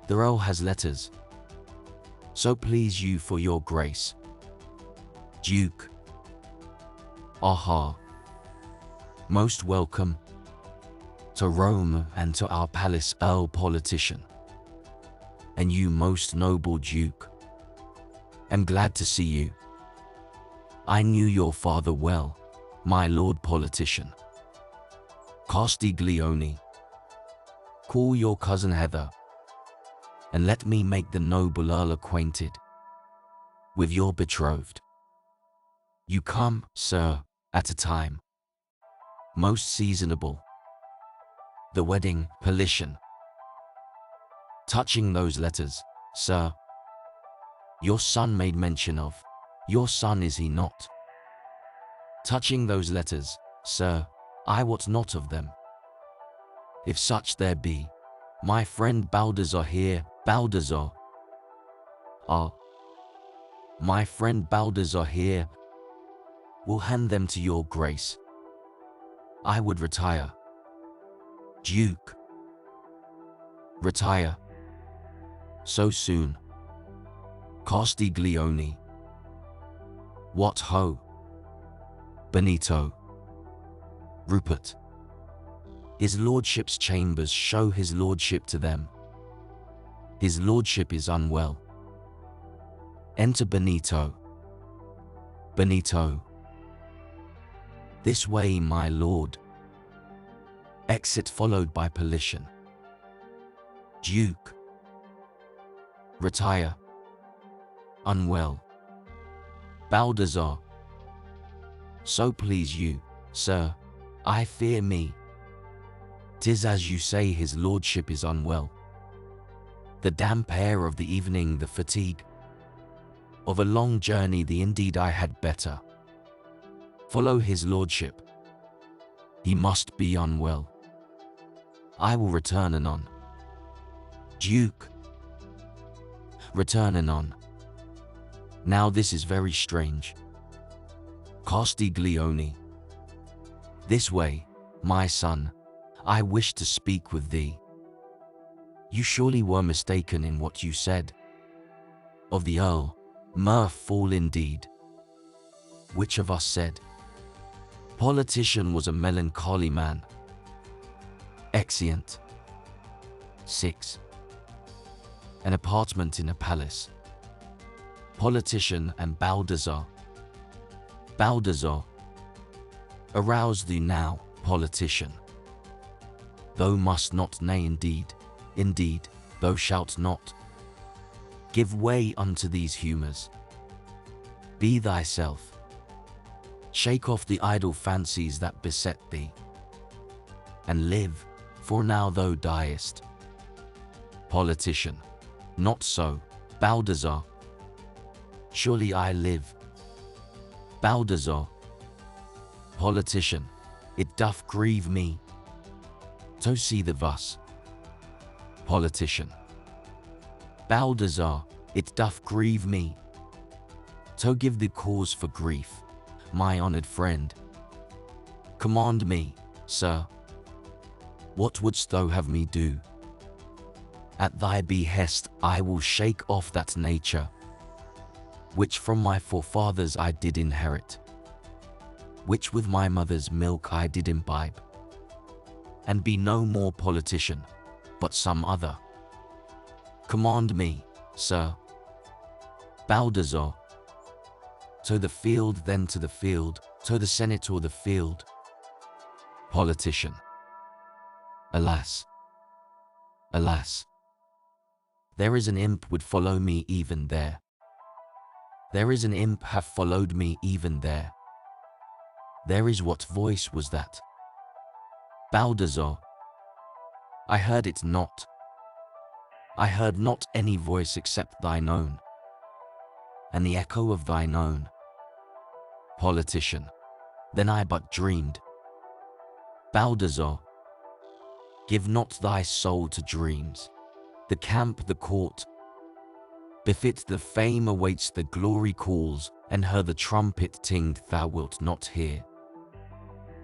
The Earl has letters. So please you for your grace. Duke. Aha. Most welcome to Rome and to our palace, Earl Politician. And you, most noble Duke. Am glad to see you. I knew your father well, my lord politician. Castiglione. Call your cousin Heather, and let me make the noble earl acquainted with your betrothed. You come, sir, at a time most seasonable, the wedding, Politian. Touching those letters, sir, your son made mention of. Your son, is he not? Touching those letters, sir, I wot not of them. If such there be, my friend Baldassar here, Baldassar. Ah, my friend Baldassar here will hand them to your grace. I would retire. Duke. Retire. So soon. Castiglione. What ho? Benito. Rupert. His lordship's chambers, show his lordship to them. His lordship is unwell. Enter Benito. Benito. This way, my lord. Exit followed by Politian. Duke. Retire. Unwell. Baldassar. So please you, sir, I fear me. 'Tis as you say, his lordship is unwell. The damp air of the evening, the fatigue of a long journey, the indeed I had better follow his lordship. He must be unwell. I will return anon. Duke. Return anon. Now this is very strange. Castiglione. This way, my son, I wish to speak with thee. You surely were mistaken in what you said of the earl. Mirthful indeed. Which of us said? Politician was a melancholy man. Exeunt. 6. An apartment in a palace. Politician and Baldassar. Baldassar. Arouse thee now, politician. Thou must not, nay indeed, indeed, thou shalt not give way unto these humours. Be thyself. Shake off the idle fancies that beset thee, and live, for now thou diest. Politician. Not so, Baldassar. Surely I live. Baldassar. Politician. It doth grieve me to see thee thus. Politician. Baldassar. It doth grieve me to give thee cause for grief, my honoured friend. Command me, sir. What wouldst thou have me do? At thy behest I will shake off that nature which from my forefathers I did inherit, which with my mother's milk I did imbibe, and be no more politician, but some other. Command me, sir. Baldassar. To the field, then to the field, to the senate or the field. Politician. Alas. Alas. There is an imp would follow me even there. There is an imp have followed me even there. There is what voice was that? Baldassar. I heard it not. I heard not any voice except thine own, and the echo of thine own. Politician. Then I but dreamed. Baldassar. Give not thy soul to dreams. The camp, the court, befit the fame awaits, the glory calls, and her the trumpet tinged thou wilt not hear.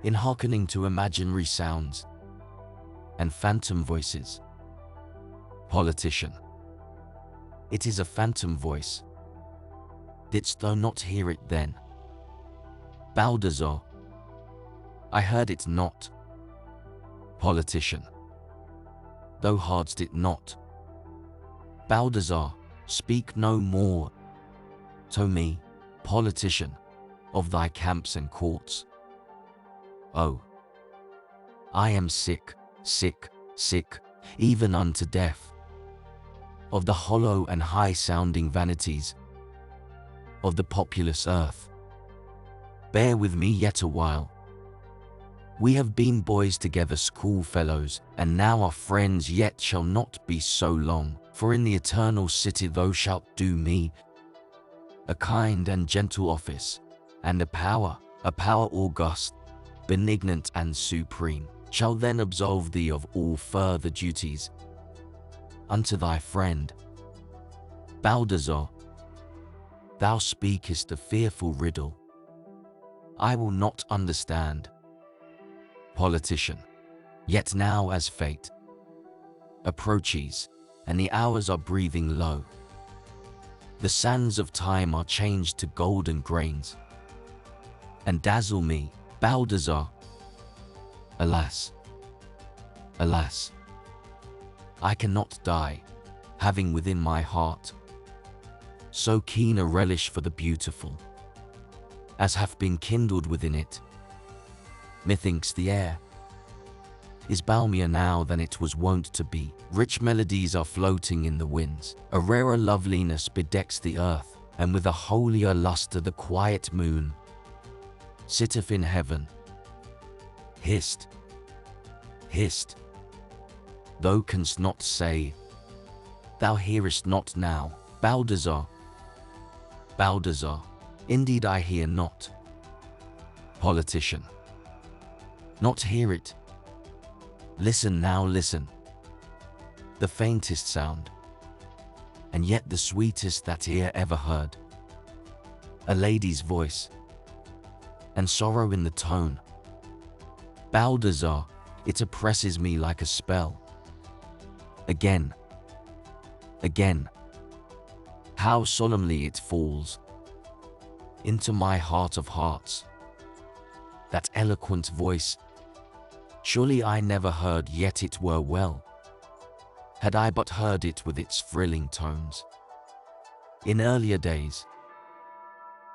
In hearkening to imaginary sounds and phantom voices. Politician. It is a phantom voice. Didst thou not hear it then? Baldassar. I heard it not. Politician. Thou heardst it not. Baldassar. Speak no more. To me, politician, of thy camps and courts. Oh, I am sick, sick, sick, even unto death, of the hollow and high-sounding vanities of the populous earth. Bear with me yet a while. We have been boys together, schoolfellows, and now are friends, yet shall not be so long, for in the eternal city thou shalt do me a kind and gentle office, and a power august, benignant and supreme, shall then absolve thee of all further duties. Unto thy friend Baldassar, thou speakest a fearful riddle. I will not understand. Politician, yet now as fate approaches, and the hours are breathing low, the sands of time are changed to golden grains, and dazzle me, Baldassar. Alas, alas, I cannot die, having within my heart so keen a relish for the beautiful, as hath been kindled within it. Methinks the air is balmier now than it was wont to be. Rich melodies are floating in the winds. A rarer loveliness bedecks the earth, and with a holier lustre the quiet moon sitteth in heaven. Hist, hist, thou canst not say, thou hearest not now, Baldassar. Baldassar, indeed I hear not. Politician, not hear it. Listen now, listen. The faintest sound, and yet the sweetest that ear ever heard. A lady's voice, and sorrow in the tone. Baldassar, it oppresses me like a spell. Again, again, how solemnly it falls into my heart of hearts. That eloquent voice, surely I never heard, yet it were well had I but heard it with its thrilling tones in earlier days.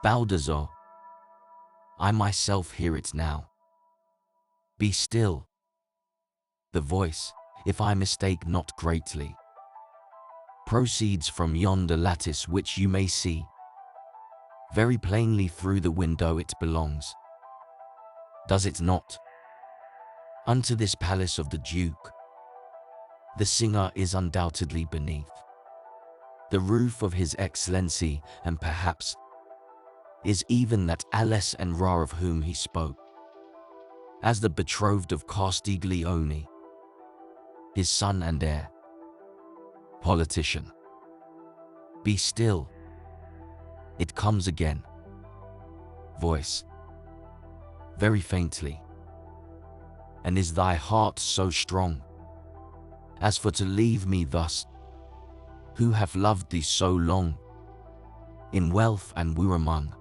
Baldassar, I myself hear it now. Be still. The voice, if I mistake not greatly, proceeds from yonder lattice which you may see. Very plainly through the window it belongs, does it not? Unto this palace of the Duke. The singer is undoubtedly beneath the roof of His Excellency, and perhaps is even that Alice and Ra of whom he spoke, as the betrothed of Castiglione, his son and heir. Politician, be still. It comes again. Voice, very faintly. And is thy heart so strong as for to leave me thus, who have loved thee so long, in wealth and we're among?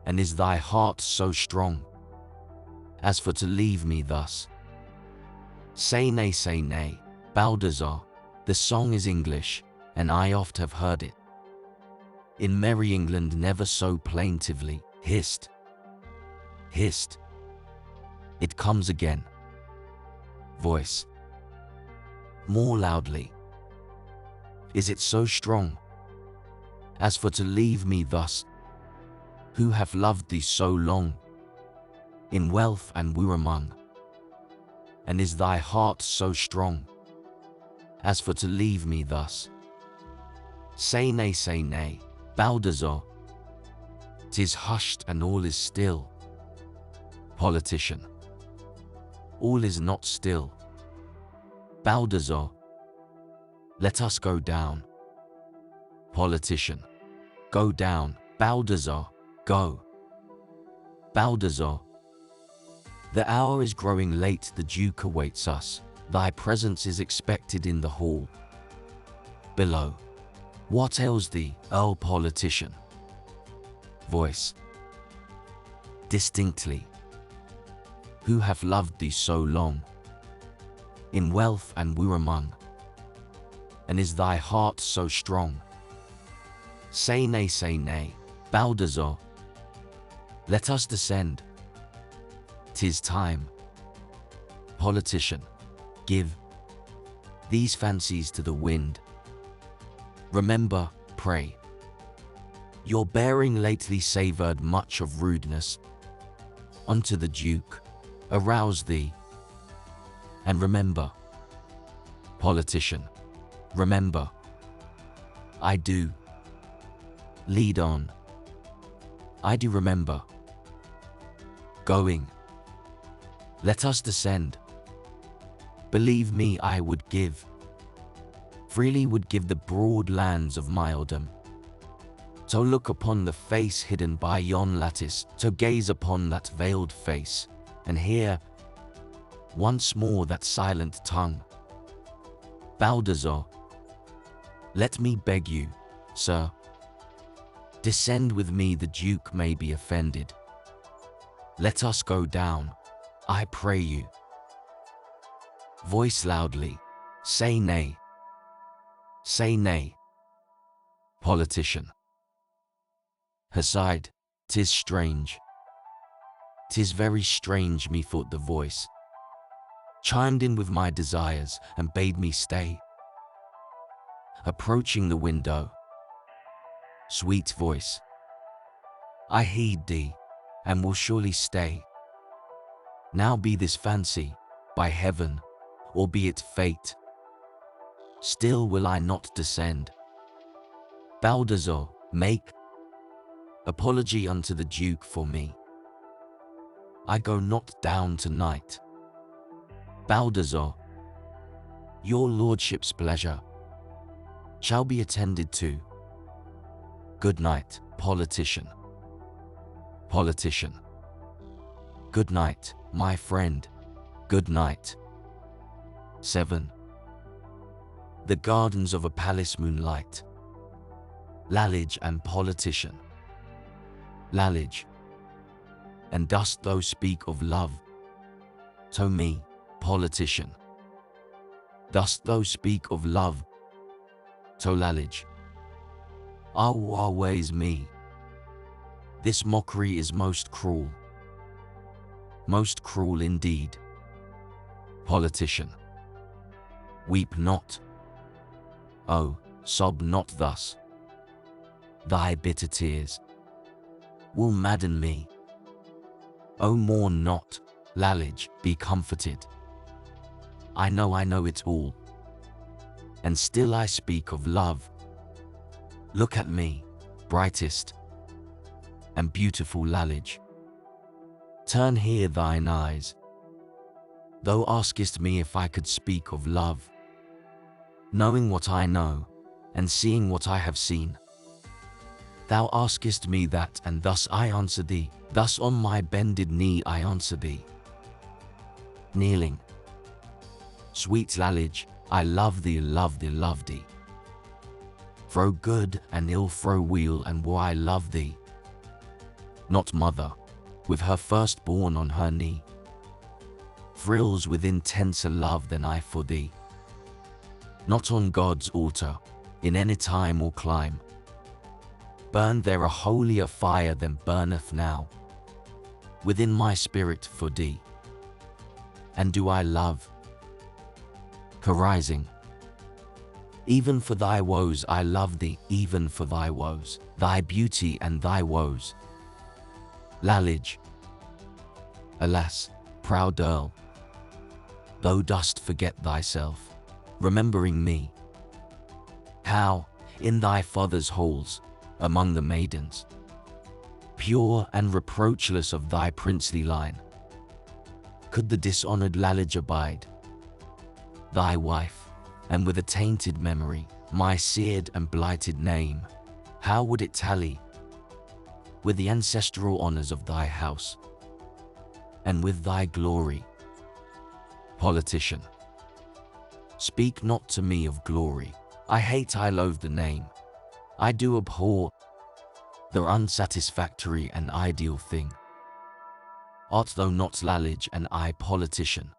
And is thy heart so strong as for to leave me thus? Say nay, Baldassar. The song is English, and I oft have heard it in merry England, never so plaintively. Hist, hist, it comes again. Voice, more loudly. Is it so strong as for to leave me thus, who have loved thee so long, in wealth and we're among? And is thy heart so strong as for to leave me thus? Say nay, Baldassar. 'Tis hushed and all is still. Politician, all is not still. Baldassar, let us go down. Politician, go down. Baldassar, go. Baldassar, the hour is growing late, the Duke awaits us. Thy presence is expected in the hall below. What ails thee, O politician? Voice, distinctly, who have loved thee so long, in wealth and we're among? And is thy heart so strong? Say nay, Baldassar. Let us descend. 'Tis time. Politician, give these fancies to the wind. Remember, pray, your bearing lately savoured much of rudeness. Unto the Duke, arouse thee. And remember, politician, remember, I do. Lead on. I do remember. Going. Let us descend. Believe me, I would give. Freely would give the broad lands of my earldom. To look upon the face hidden by yon lattice, to gaze upon that veiled face, and hear once more that silent tongue. Baldassar, let me beg you, sir, descend with me, the Duke may be offended. Let us go down, I pray you. Voice loudly, say nay. Say nay. Politician. Aside, 'tis strange. 'Tis very strange, methought the voice chimed in with my desires and bade me stay. Approaching the window, sweet voice, I heed thee, and will surely stay. Now be this fancy, by heaven, or be it fate, still will I not descend. Baldassar, make apology unto the Duke for me. I go not down tonight. Baldassar, your lordship's pleasure shall be attended to. Good night, politician. Politician. Good night, my friend. Good night. 7. The gardens of a palace moonlight. Lalage and politician. Lalage. And dost thou speak of love to me, politician? Dost thou speak of love to Lalage? Always me. This mockery is most cruel indeed. Politician. Weep not. Oh, sob not thus. Thy bitter tears will madden me. Oh, mourn not, Lalage, be comforted. I know it all. And still I speak of love. Look at me, brightest and beautiful Lalage. Turn here thine eyes. Thou askest me if I could speak of love, knowing what I know, and seeing what I have seen. Thou askest me that, and thus I answer thee, thus on my bended knee I answer thee. Kneeling. Sweet Lalage, I love thee, love thee, love thee. Through good and ill, through weal and woe I love thee. Not mother, with her firstborn on her knee, thrills with intenser love than I for thee. Not on God's altar, in any time or clime, burned there a holier fire than burneth now within my spirit for thee. And do I love, carising, even for thy woes I love thee, even for thy woes, thy beauty and thy woes. Lalage. Alas, proud Earl, thou dost forget thyself, remembering me. How, in thy father's halls, among the maidens, pure and reproachless of thy princely line, could the dishonoured Lalage abide, thy wife, and with a tainted memory, my seared and blighted name, how would it tally with the ancestral honours of thy house, and with thy glory? Politician. Speak not to me of glory. I hate, I loathe the name. I do abhor the unsatisfactory and ideal thing. Art thou not Lalage and I politician?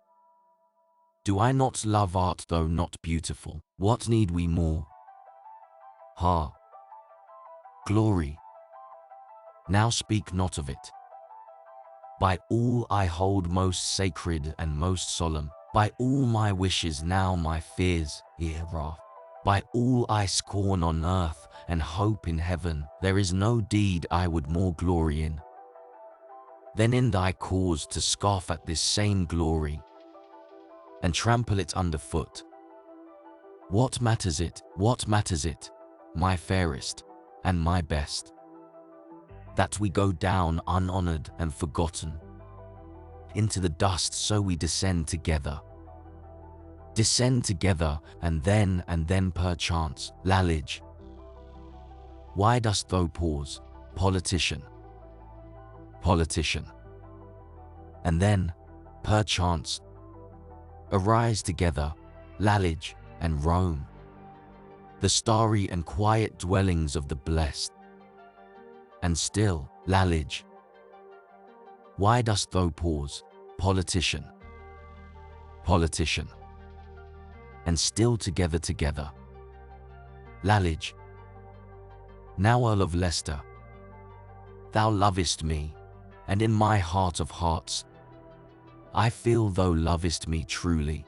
Do I not love? Art thou not beautiful? What need we more? Ha! Glory. Now speak not of it. By all I hold most sacred and most solemn, by all my wishes now my fears hereof, by all I scorn on earth and hope in heaven, there is no deed I would more glory in than in thy cause to scoff at this same glory and trample it underfoot. What matters it, my fairest and my best, that we go down unhonored and forgotten into the dust, so we descend together, and then perchance, Lalage, why dost thou pause, politician, and then, perchance, arise together, Lalage and Rome, the starry and quiet dwellings of the blessed. And still, Lalage, why dost thou pause, politician, and still together, Lalage, now Earl of Leicester, thou lovest me, and in my heart of hearts, I feel thou lovest me truly.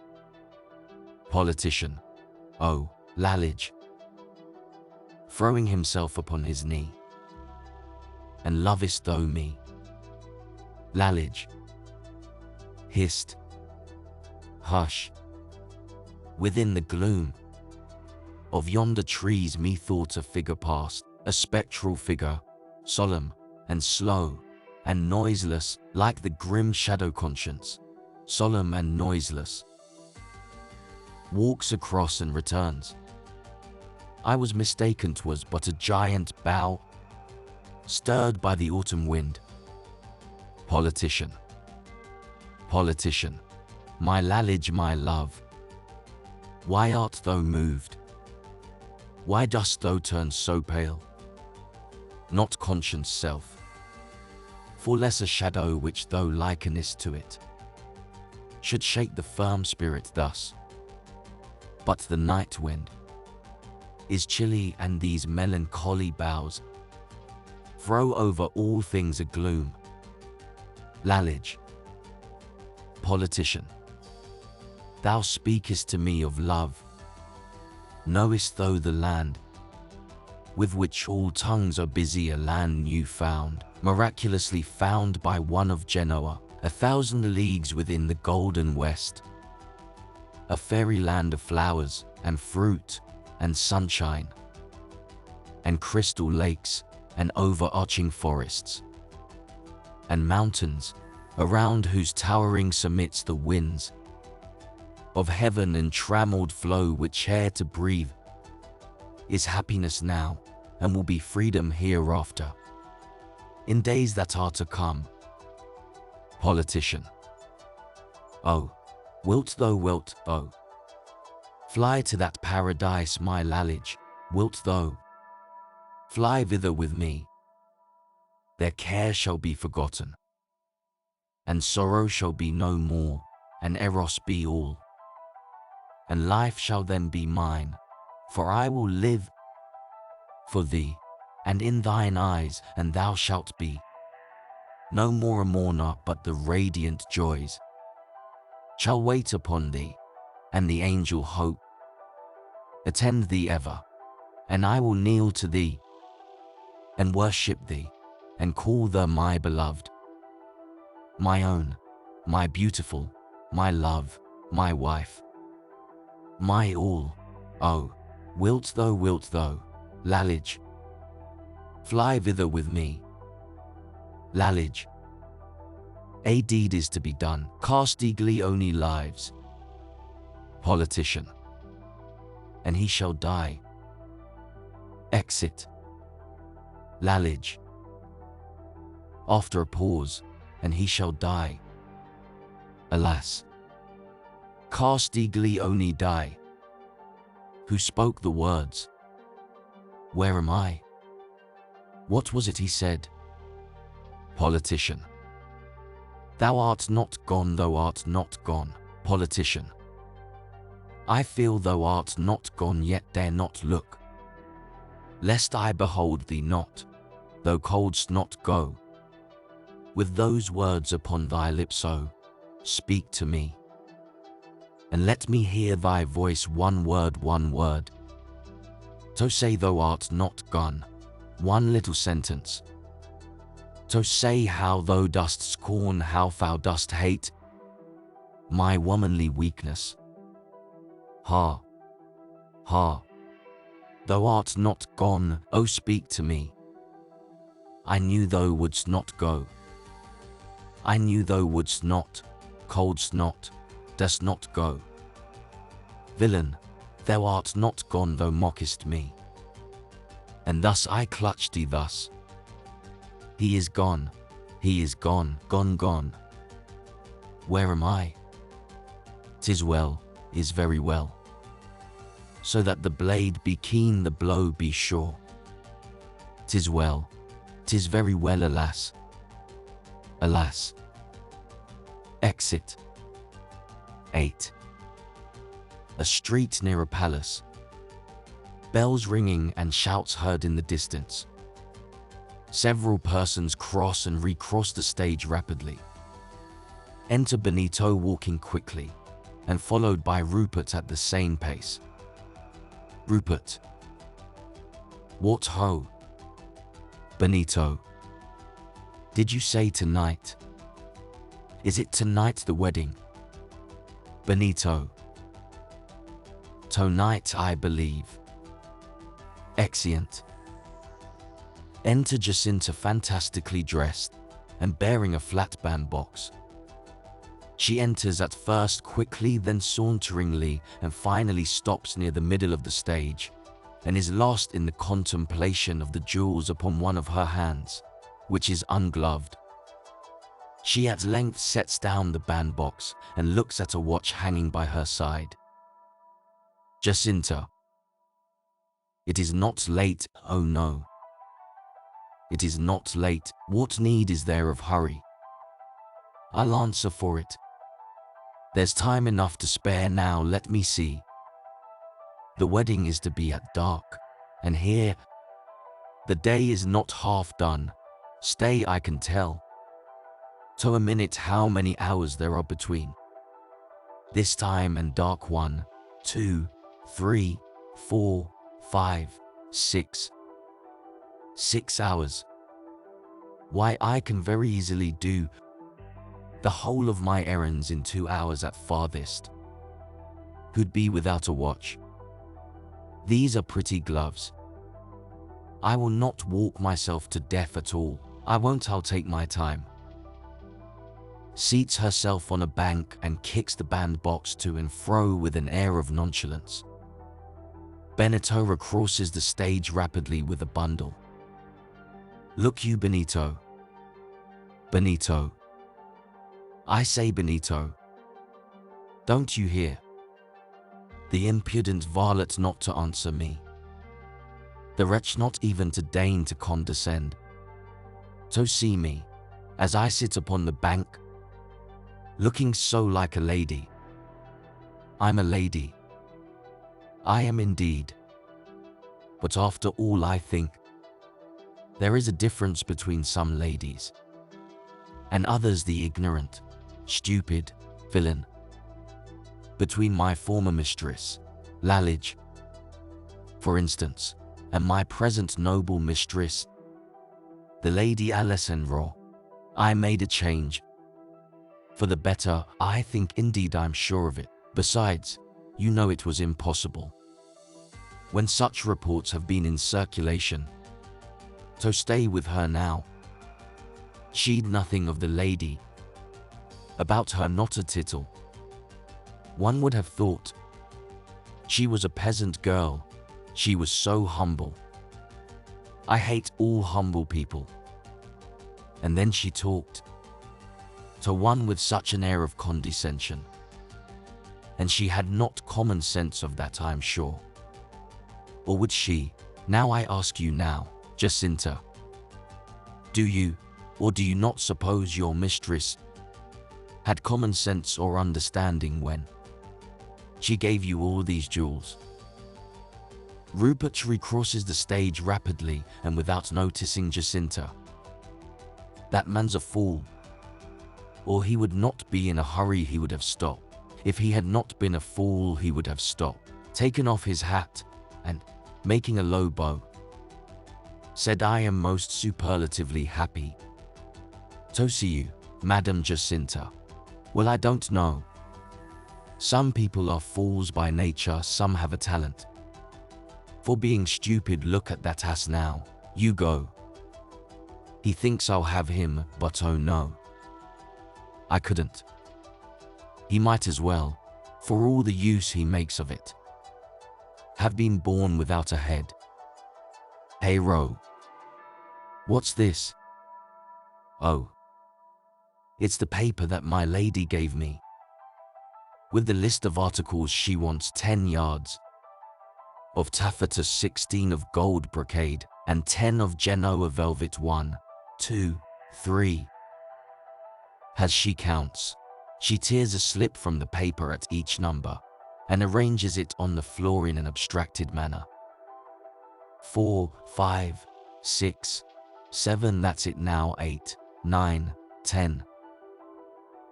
Politician, oh, Lalage, throwing himself upon his knee, and lovest thou me? Lalage, hissed, hush, within the gloom of yonder trees methought a figure passed, a spectral figure, solemn and slow and noiseless, like the grim shadow conscience, solemn and noiseless, walks across and returns. I was mistaken, 'twas but a giant bough, stirred by the autumn wind. Politician, my Lalage, my love, why art thou moved? Why dost thou turn so pale? Not conscience self, for less a shadow which thou likenest to it should shake the firm spirit thus. But the night wind is chilly, and these melancholy boughs throw over all things a gloom. Lalage, politician, thou speakest to me of love. Knowest thou the land with which all tongues are busy, a land new found, miraculously found by one of Genoa, 1,000 leagues within the golden west, a fairyland of flowers and fruit and sunshine and crystal lakes and overarching forests and mountains, around whose towering summits the winds of heaven and trammeled flow, which air to breathe is happiness now and will be freedom hereafter, in days that are to come. Politician, oh, wilt thou fly to that paradise, my Lalage? Wilt thou fly thither with me? Their care shall be forgotten, and sorrow shall be no more, and Eros be all, and life shall then be mine, for I will live for thee, and in thine eyes, and thou shalt be no more a mourner, but the radiant joys shall wait upon thee, and the angel hope attend thee ever, and I will kneel to thee and worship thee, and call thee my beloved, my own, my beautiful, my love, my wife, my all. Oh, wilt thou, Lalage, fly thither with me? Lalage, a deed is to be done, Castiglione lives. Politician, and he shall die. Exit. Lalage, after a pause, and he shall die. Alas, Castiglione die. Who spoke the words? Where am I? What was it he said? Politician, thou art not gone, Politician, I feel thou art not gone yet, dare not look. lest I behold thee not, thou couldst not go. With those words upon thy lips, oh, speak to me, and let me hear thy voice, one word, one word. To say thou art not gone, one little sentence. To say how thou dost scorn, how thou dost hate my womanly weakness. Ha, ha, thou art not gone, oh speak to me. I knew thou wouldst not go. I knew thou wouldst not, couldst not, dost not go. Villain, thou art not gone, thou mockest me. And thus I clutched thee thus. He is gone, gone, gone. Where am I? 'Tis well, is very well. So that the blade be keen, the blow be sure. 'Tis well, 'tis very well, alas. Alas. Exit. 8. A street near a palace. Bells ringing and shouts heard in the distance. Several persons cross and recross the stage rapidly. Enter Benito walking quickly, and followed by Rupert at the same pace. Rupert. What ho? Benito. Did you say tonight? Is it tonight the wedding? Benito. Tonight, I believe. Exeunt. Enter Jacinta, fantastically dressed and bearing a flat bandbox. She enters at first quickly, then saunteringly, and finally stops near the middle of the stage and is lost in the contemplation of the jewels upon one of her hands, which is ungloved. She at length sets down the bandbox and looks at a watch hanging by her side. Jacinta. It is not late, oh no. It is not late, what need is there of hurry? I'll answer for it. There's time enough to spare now, let me see. The wedding is to be at dark, and here the day is not half done. Stay, I can tell. To a minute how many hours there are between this time and dark. 1, 2, 3, 4, 5, 6. 6 hours. Why, I can very easily do the whole of my errands in 2 hours at farthest. Who'd be without a watch? These are pretty gloves. I will not walk myself to death at all. I won't, I'll take my time. Seats herself on a bank and kicks the bandbox to and fro with an air of nonchalance. Benito recrosses the stage rapidly with a bundle. Look you, Benito. Benito. I say, Benito. Don't you hear? The impudent varlet not to answer me. The wretch not even to deign to condescend. To see me, as I sit upon the bank, looking so like a lady. I'm a lady. I am indeed. But after all, I think there is a difference between some ladies and others, the ignorant, stupid villain. Between my former mistress, Lalage, for instance, and my present noble mistress, the Lady Alessandro, I made a change. For the better, I think, indeed I'm sure of it. Besides, you know it was impossible, when such reports have been in circulation, to stay with her now. She'd nothing of the lady about her, not a tittle. One would have thought she was a peasant girl. She was so humble. I hate all humble people. And then she talked to one with such an air of condescension. And she had not common sense of that, I'm sure. Or would she? Now I ask you now, Jacinta. Do you, or do you not suppose your mistress had common sense or understanding when she gave you all these jewels? Rupert recrosses the stage rapidly and without noticing Jacinta. That man's a fool. Or he would not be in a hurry, he would have stopped. If he had not been a fool, he would have stopped, taken off his hat, and, making a low bow, said, "I am most superlatively happy to see you, Madam Jacinta." "Well, I don't know. Some people are fools by nature, some have a talent for being stupid. Look at that ass now, Hugo. He thinks I'll have him, but oh no, I couldn't. He might as well, for all the use he makes of it, have been born without a head. Hey Ro, what's this?" "Oh, it's the paper that my lady gave me, with the list of articles she wants: 10 yards of taffeta, 16 of gold brocade, and 10 of Genoa velvet. 1, 2, 3. As she counts, she tears a slip from the paper at each number and arranges it on the floor in an abstracted manner. 4, 5, 6, 7, that's it now. 8, 9, 10.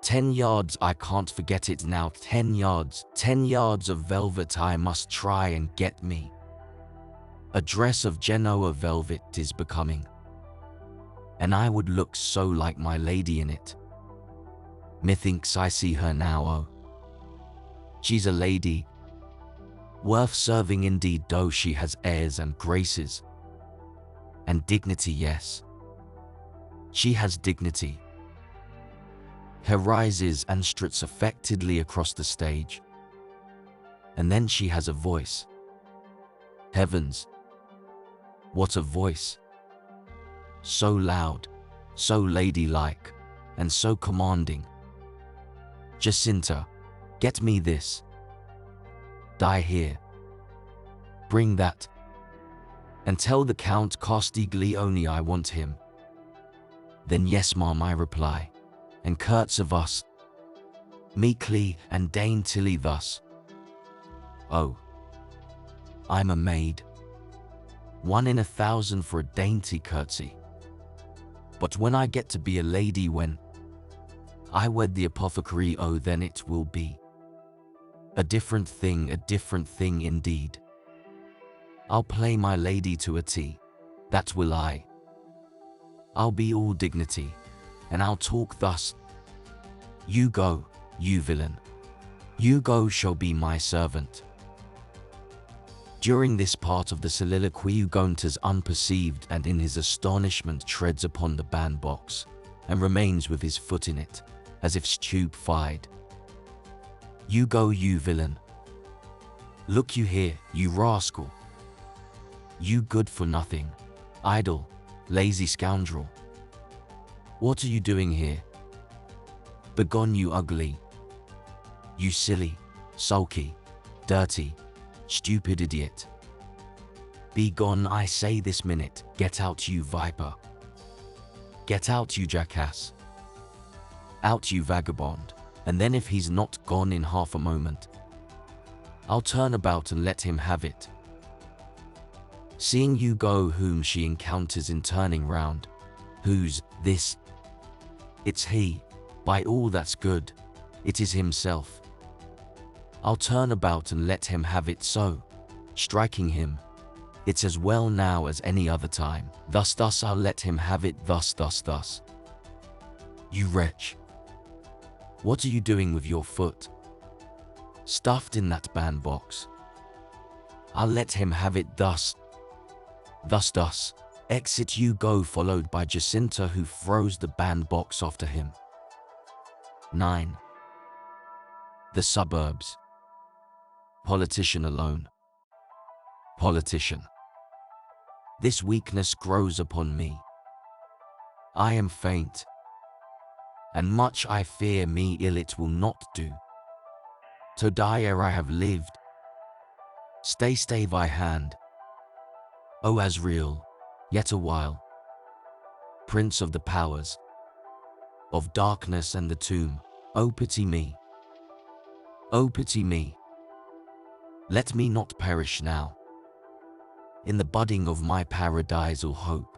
10 yards, I can't forget it now. 10 yards, 10 yards of velvet. I must try and get me a dress of Genoa velvet. Is becoming, and I would look so like my lady in it. Methinks I see her now. Oh, she's a lady, worth serving indeed, though she has airs and graces and dignity. Yes, she has dignity." Her rises and struts affectedly across the stage. And then she has a voice. Heavens, what a voice! So loud, so ladylike, and so commanding. "Jacinta, get me this. Die here. Bring that. And tell the Count Castiglione I want him." "Then yes, ma'am," I reply, and curts of us, meekly and daintily thus. Oh, I'm a maid, 1 in 1,000 for a dainty curtsy. But when I get to be a lady, when I wed the apothecary, oh, then it will be a different thing indeed. I'll play my lady to a T, that will I. I'll be all dignity, and I'll talk thus: "You go, you villain. You go shall be my servant." During this part of the soliloquy, Hugo enters unperceived and in his astonishment treads upon the bandbox and remains with his foot in it, as if stupefied. "You go, you villain. Look you here, you rascal. You good for nothing, idle, lazy scoundrel. What are you doing here? Begone, you ugly, you silly, sulky, dirty, stupid idiot. Be gone, I say, this minute. Get out, you viper. Get out, you jackass. Out, you vagabond." And then if he's not gone in half a moment, I'll turn about and let him have it. Seeing Hugo, whom she encounters in turning round, "Who's this?" "It's he, by all that's good. It is himself." I'll turn about and let him have it, so, striking him, "It's as well now as any other time. Thus, I'll let him have it, thus. You wretch. What are you doing with your foot? Stuffed in that bandbox. I'll let him have it, thus. Exit Hugo, followed by Jacinta, who throws the bandbox after him. 9. The suburbs. Politician alone. Politician. This weakness grows upon me. I am faint, and much I fear me ill it will not do to die ere I have lived. Stay thy hand, O Azrael, yet a while. Prince of the powers of darkness and the tomb, O pity me. O pity me. Let me not perish now. in the budding of my paradisal hope.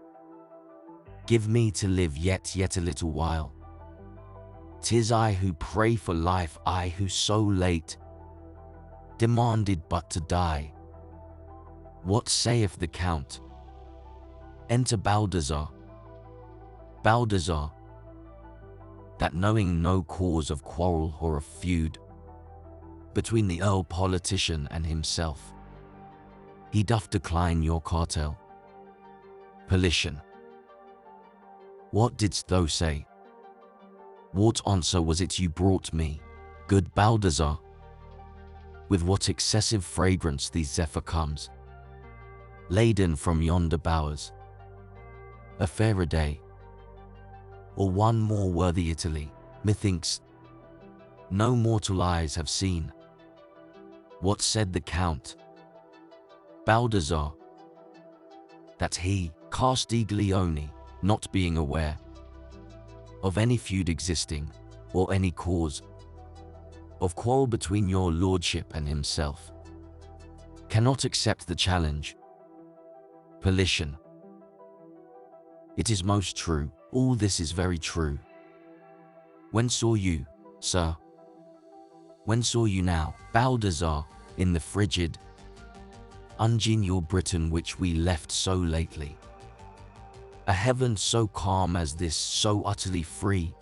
Give me to live yet a little while. 'Tis I who pray for life, I who so late demanded but to die. What saith the Count? Enter Baldassar. Baldassar, that knowing no cause of quarrel or of feud between the Earl Politian and himself, he doth decline your cartel. Politian, what didst thou say? What answer was it you brought me, good Baldassar? With what excessive fragrance the zephyr comes, laden from yonder bowers. A fairer day, or one more worthy Italy, methinks, no mortal eyes have seen. What said the Count? Baldassar, that he, Castiglione, not being aware of any feud existing, or any cause of quarrel between your lordship and himself, cannot accept the challenge. Politian, it is most true, all this is very true. When saw you, sir? When saw you now, Baldassar, in the frigid, ungenial Britain which we left so lately? A heaven so calm as this, so utterly free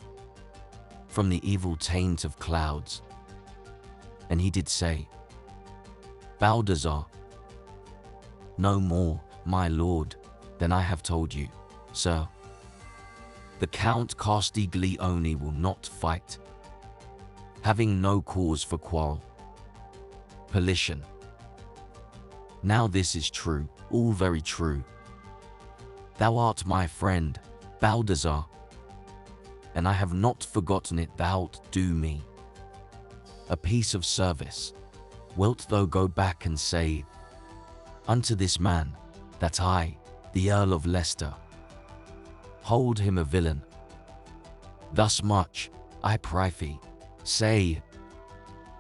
from the evil taint of clouds. And he did say, Baldassar, no more, my lord, than I have told you, sir. The Count Castiglione will not fight, having no cause for quarrel. Politian, now this is true, all very true. Thou art my friend, Baldassar, and I have not forgotten it. Thou'lt do me a piece of service. Wilt thou go back and say unto this man that I, the Earl of Leicester, hold him a villain? Thus much, I prythee, say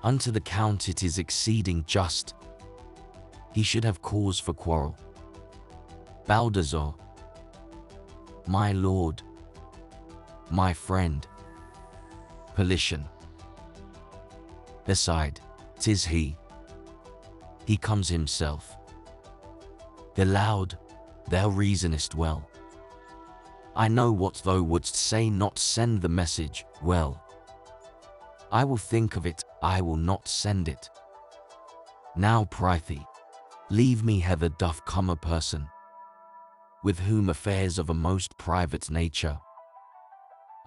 unto the Count it is exceeding just he should have cause for quarrel. Baldassar, my lord, my friend. Politian, beside, 'tis he comes himself. Aloud, thou reasonest well. I know what thou wouldst say, not send the message. Well, I will think of it, I will not send it. Now prythee, leave me. Hither doth come a person with whom affairs of a most private nature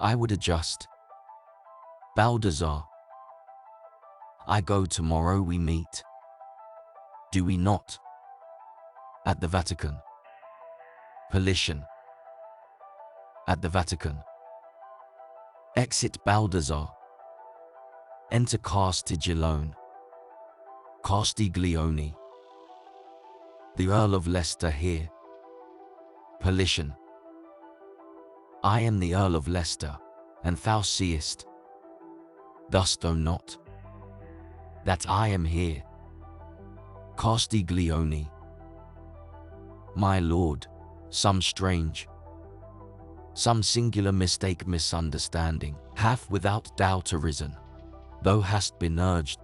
I would adjust. Baldassar, I go tomorrow, we meet, do we not, at the Vatican? Politian, at the Vatican. Exit Baldassar. Enter Castiglione. Castiglione, the Earl of Leicester here. Politian, I am the Earl of Leicester, and thou seest, dost thou not, that I am here? Castiglione, my lord, some strange, some singular mistake, misunderstanding, hath without doubt arisen. Thou hast been urged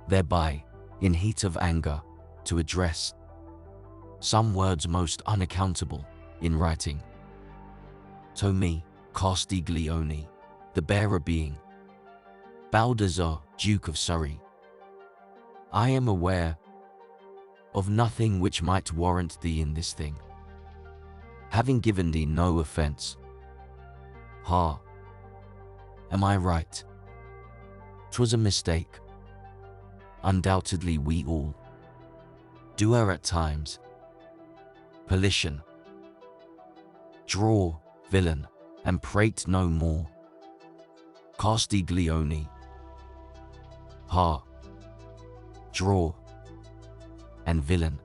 thereby, in heat of anger, to address some words most unaccountable in writing to me, Castiglione, the bearer being Baldassar, Duke of Surrey. I am aware of nothing which might warrant thee in this thing, having given thee no offense. Ha! Am I right? 'Twas a mistake. Undoubtedly we all do err at times. Politian, draw, villain, and prate no more. Castiglione, ha! Draw, and villain,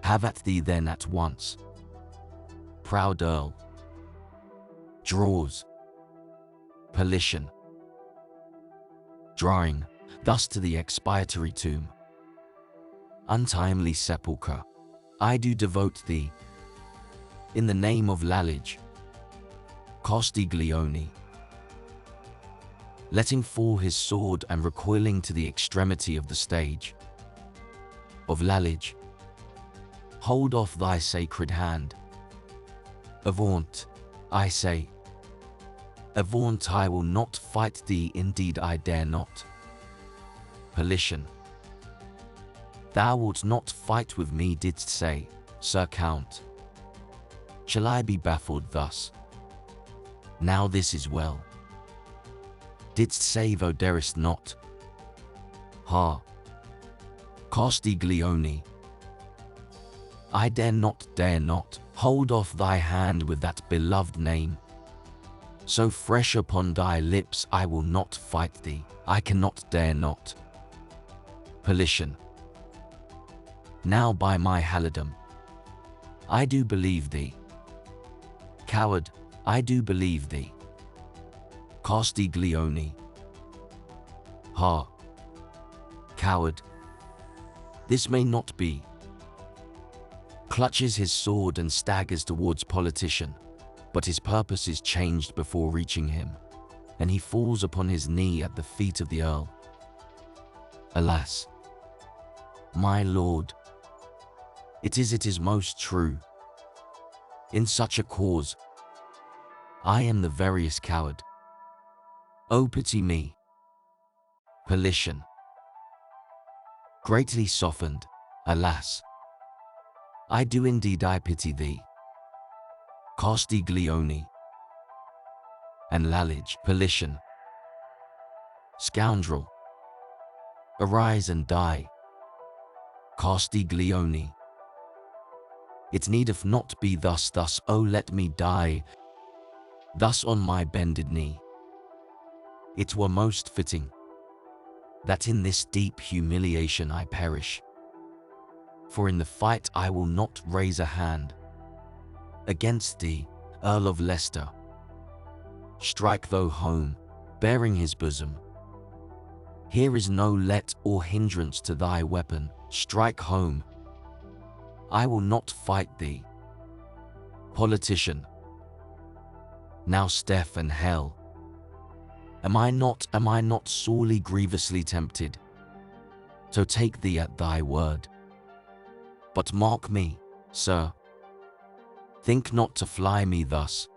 have at thee then at once. Proud Earl, draws. Politian, drawing, thus to the expiatory tomb. Untimely sepulchre, I do devote thee. In the name of Lalage, Castiglione. Letting fall his sword and recoiling to the extremity of the stage. Of Lalage, hold off thy sacred hand. Avaunt, I say. Avaunt, I will not fight thee, indeed I dare not. Politian. Thou wilt not fight with me, didst say, Sir Count. Shall I be baffled thus? Now this is well. Didst say thou darest not? Ha! Castiglione. I dare not, hold off thy hand with that beloved name. So fresh upon thy lips I will not fight thee, I cannot, dare not. Politian. Now by my halidom, I do believe thee. Coward, I do believe thee. Castiglione. Ha! Coward. This may not be. Clutches his sword and staggers towards Politian, but his purpose is changed before reaching him, and he falls upon his knee at the feet of the Earl. Alas, my lord, it is most true. In such a cause, I am the veriest coward. Oh, pity me. Politian. Greatly softened, alas. I do indeed, I pity thee. Castiglione. And Lalage. Politian. Scoundrel. Arise and die. Castiglione. It needeth not be thus, oh let me die, thus on my bended knee. It were most fitting that in this deep humiliation I perish. For in the fight I will not raise a hand against thee, Earl of Leicester. Strike thou home, bearing his bosom. Here is no let or hindrance to thy weapon, strike home. I will not fight thee. Politician. Now Steph and hell. Am I not sorely grievously tempted? So take thee at thy word. But mark me, sir. Think not to fly me thus.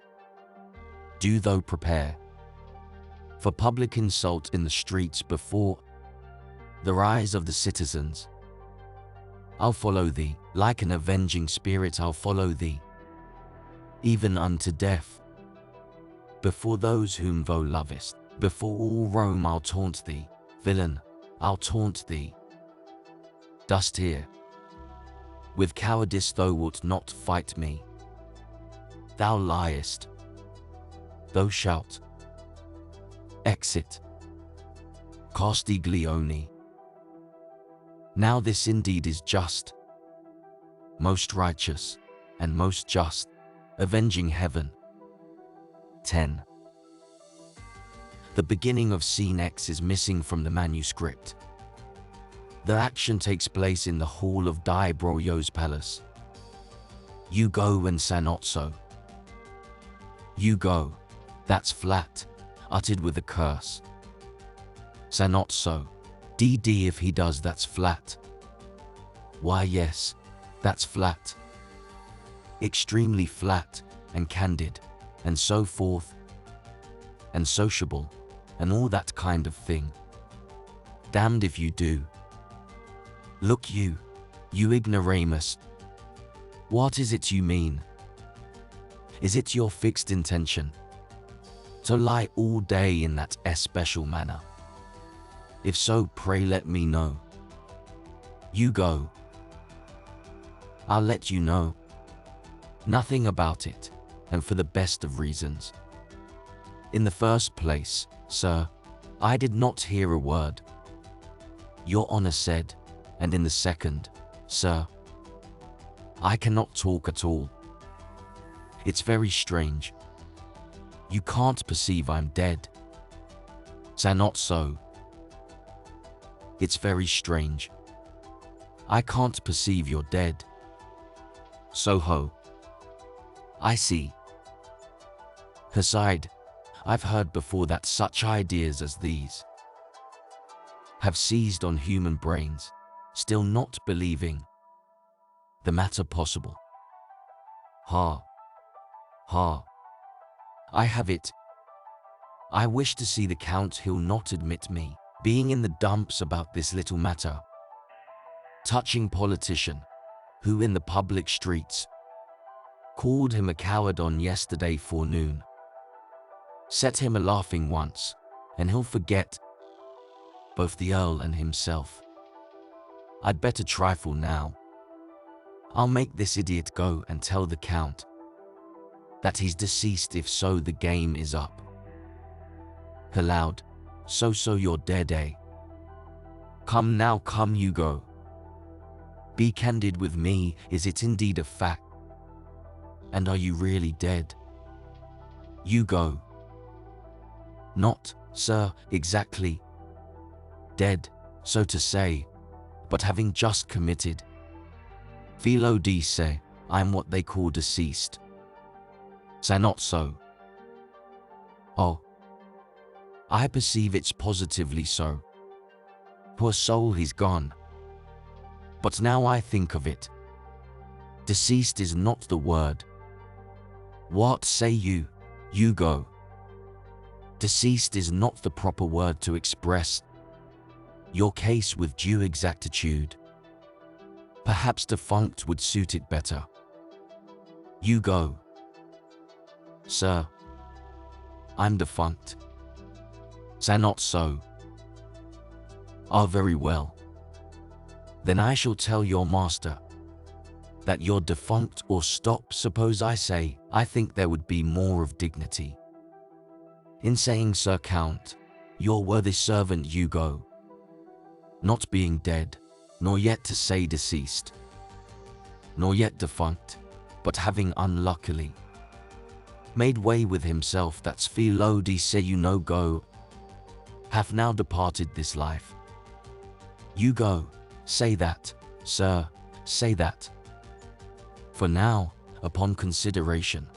Do thou prepare for public insult in the streets before the eyes of the citizens. I'll follow thee, like an avenging spirit I'll follow thee, even unto death. Before those whom thou lovest, before all Rome I'll taunt thee, villain, I'll taunt thee. Dost hear? With cowardice thou wilt not fight me. Thou liest. Thou shalt. Exit. Castiglione. Now this indeed is just, most righteous, and most just, avenging heaven. 10. The beginning of Scene X is missing from the manuscript. The action takes place in the hall of Di Broglio's palace. You go and say not so. You go, that's flat, uttered with a curse. Say not so. DD if he does, that's flat. Why yes, that's flat. Extremely flat and candid and so forth and sociable and all that kind of thing. Damned if you do. Look you ignoramus. What is it you mean? Is it your fixed intention to lie all day in that especial manner? If so, pray let me know. You go. I'll let you know nothing about it, and for the best of reasons. In the first place, sir, I did not hear a word Your Honor said, and in the second, sir, I cannot talk at all. It's very strange. You can't perceive I'm dead. Say not so. It's very strange. I can't perceive you're dead. Soho. I see. Her sighed. I've heard before that such ideas as these have seized on human brains, still not believing the matter possible. Ha. Ha. I have it. I wish to see the Count. He'll not admit me being in the dumps about this little matter touching Politian, who in the public streets called him a coward on yesterday forenoon. Set him a-laughing once, and he'll forget both the Earl and himself. I'd better trifle now. I'll make this idiot go and tell the Count that he's deceased. If so, the game is up. Aloud, so you're dead, eh? Come now, come, you go. Be candid with me, is it indeed a fact? And are you really dead? You go. Not, sir, exactly dead, so to say, but having just committed. Philo D say, I'm what they call deceased. Say not so. Oh, I perceive it's positively so. Poor soul, he's gone. But now I think of it, deceased is not the word. What say you? You go. Deceased is not the proper word to express your case with due exactitude. Perhaps defunct would suit it better. You go. Sir, I'm defunct. Say not so. Ah, very well. Then I shall tell your master that you're defunct, or stop, suppose I say, I think there would be more of dignity in saying, Sir Count, your worthy servant you go, not being dead, nor yet to say deceased, nor yet defunct, but having unluckily made way with himself, that's Philo D say you no go, hath now departed this life. You go, say that, sir, say that. For now, upon consideration,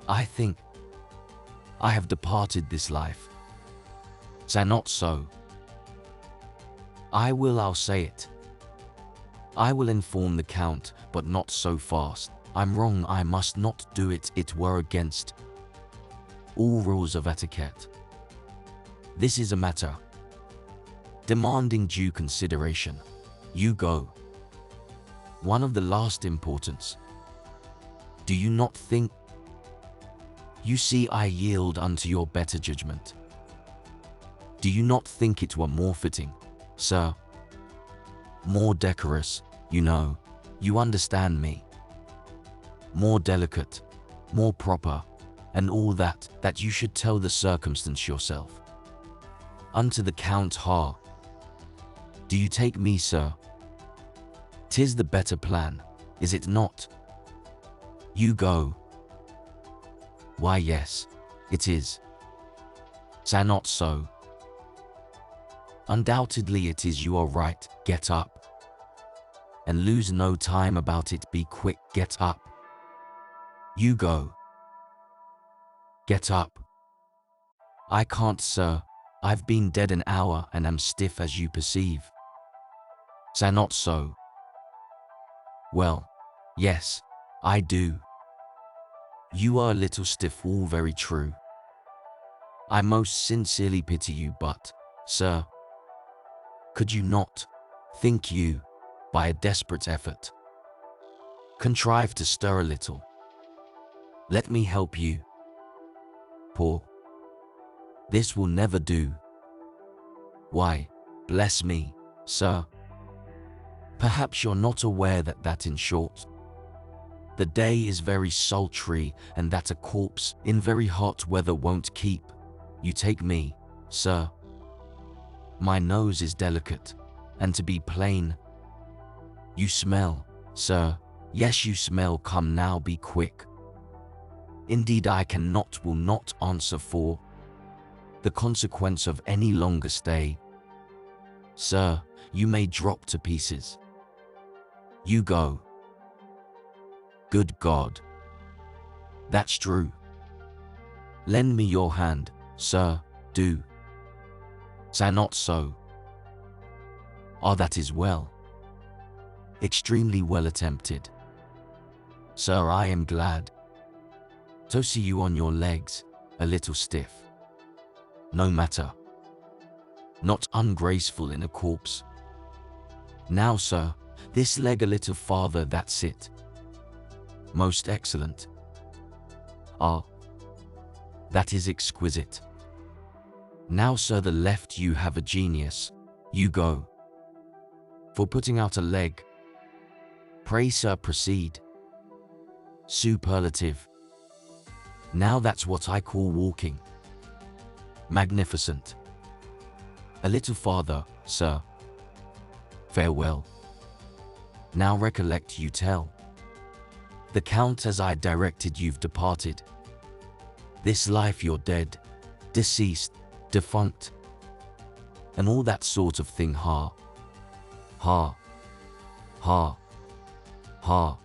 I think I have departed this life. Say not so. I'll say it. I will inform the Count, but not so fast. I'm wrong, I must not do it. It were against all rules of etiquette. This is a matter demanding due consideration. You go. One of the last importance. Do you not think? You see, I yield unto your better judgment. Do you not think it were more fitting, sir? More decorous, you know, you understand me. More delicate, more proper, and all that you should tell the circumstance yourself unto the Count. Ha! Do you take me, sir? 'Tis the better plan, is it not? You go. Why, yes, it is. Say not so. Undoubtedly it is. You are right. Get up. And lose no time about it. Be quick. Get up. You go. Get up. I can't, sir. I've been dead an hour and am stiff, as you perceive. Say not so. Well, yes, I do. You are a little stiff, all very true. I most sincerely pity you, but, sir, could you not, think you, by a desperate effort, contrive to stir a little? Let me help you. Poor. This will never do. Why, bless me, sir. Perhaps you're not aware that in short, the day is very sultry, and that a corpse in very hot weather won't keep. You take me, sir. My nose is delicate, and to be plain, you smell, sir. Yes, you smell. Come now, be quick. Indeed, I will not answer for the consequence of any longer stay. Sir, you may drop to pieces. You go. Good God. That's true. Lend me your hand, sir, do. Say not so. Ah, that is well. Extremely well attempted. Sir, I am glad to see you on your legs, a little stiff. No matter. Not ungraceful in a corpse. Now, sir, this leg a little farther, that's it. Most excellent. Ah, that is exquisite. Now, sir, the left, you have a genius. You go. For putting out a leg. Pray, sir, proceed. Superlative. Now that's what I call walking. Magnificent. A little farther, sir. Farewell. Now recollect, you tell the Count as I directed, you've departed. This life you're dead, deceased, defunct, and all that sort of thing. Ha. Ha. Ha. Ha.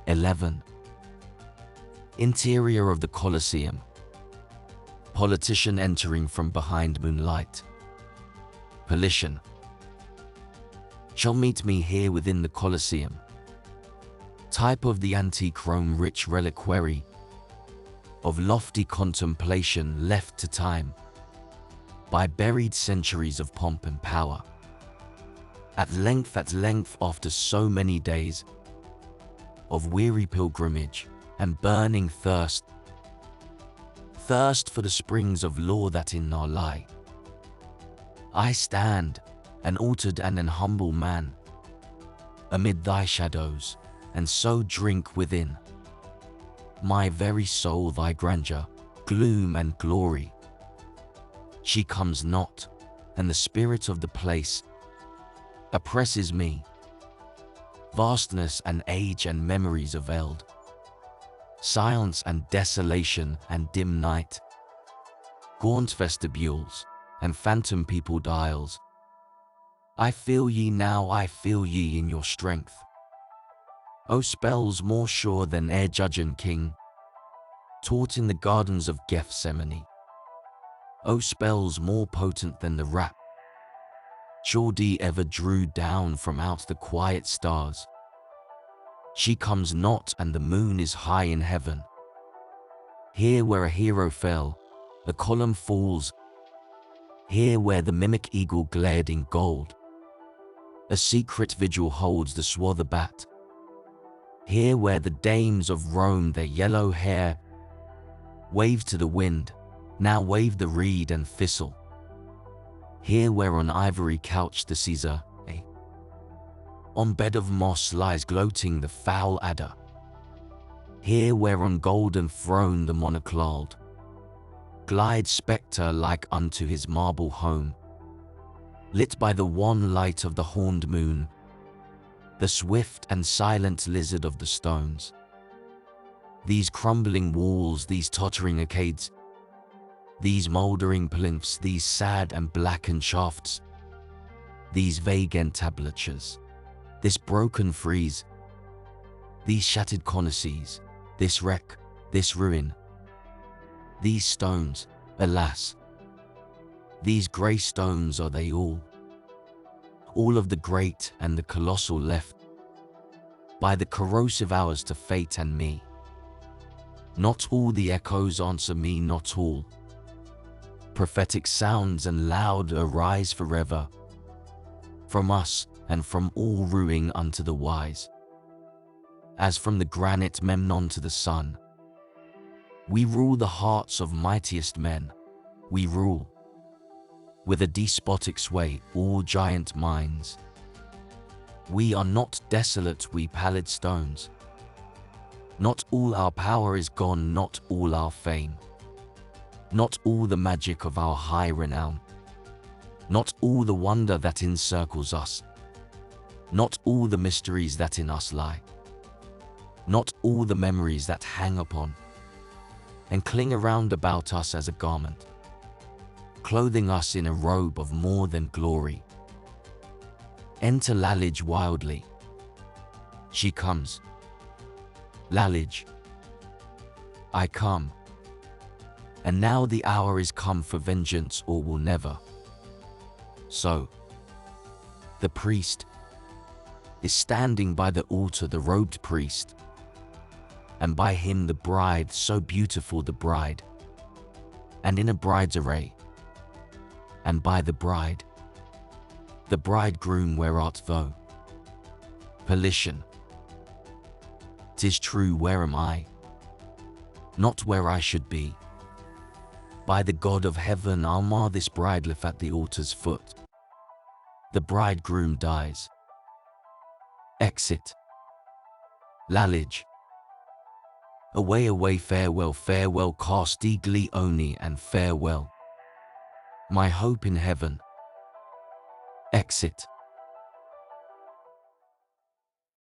11. Interior of the Colosseum. Politician entering from behind moonlight. Politian. Shall meet me here within the Colosseum. Type of the antique Rome, rich reliquary of lofty contemplation left to time by buried centuries of pomp and power. At length, after so many days of weary pilgrimage and burning thirst for the springs of lore that in our lie, I stand, an altered and an humble man, amid thy shadows, and so drink within my very soul thy grandeur, gloom and glory. She comes not, and the spirit of the place oppresses me. Vastness and age and memories of eld, silence and desolation and dim night, gaunt vestibules and phantom peopled aisles. I feel ye now, I feel ye in your strength. O spells more sure than e'er judge and king taught in the gardens of Gethsemane. O spells more potent than the rap Chaldee ever drew down from out the quiet stars. She comes not, and the moon is high in heaven. Here where a hero fell, the column falls. Here where the mimic eagle glared in gold, a secret vigil holds the swather bat. Here where the dames of Rome their yellow hair waved to the wind, now wave the reed and thistle. Here where on ivory couch the Caesar, on bed of moss lies gloating the foul adder. Here where on golden throne the monocled glides spectre like unto his marble home, lit by the wan light of the horned moon, the swift and silent lizard of the stones. These crumbling walls, these tottering arcades, these mouldering plinths, these sad and blackened shafts, these vague entablatures, this broken frieze, these shattered cornices, this wreck, this ruin, these stones, alas, these grey stones, are they all of the great and the colossal left by the corrosive hours to fate and me? Not all the echoes answer me, not all prophetic sounds and loud arise forever from us and from all ruing unto the wise. As from the granite Memnon to the sun, we rule the hearts of mightiest men. We rule with a despotic sway all giant minds. We are not desolate, we pallid stones. Not all our power is gone, not all our fame, not all the magic of our high renown, not all the wonder that encircles us, not all the mysteries that in us lie, not all the memories that hang upon and cling around about us as a garment, clothing us in a robe of more than glory. Enter Lalage wildly. She comes, Lalage. I come. And now the hour is come for vengeance, or will never. So, the priest is standing by the altar, the robed priest, and by him the bride, so beautiful the bride, and in a bride's array, and by the bride, the bridegroom, where art thou? Politian. 'Tis true, where am I? Not where I should be. By the God of heaven, I'll mar this bride life at the altar's foot. The bridegroom dies. Exit. Lalage. Away, away, farewell, farewell, Castiglione, and farewell, my hope in heaven. Exit.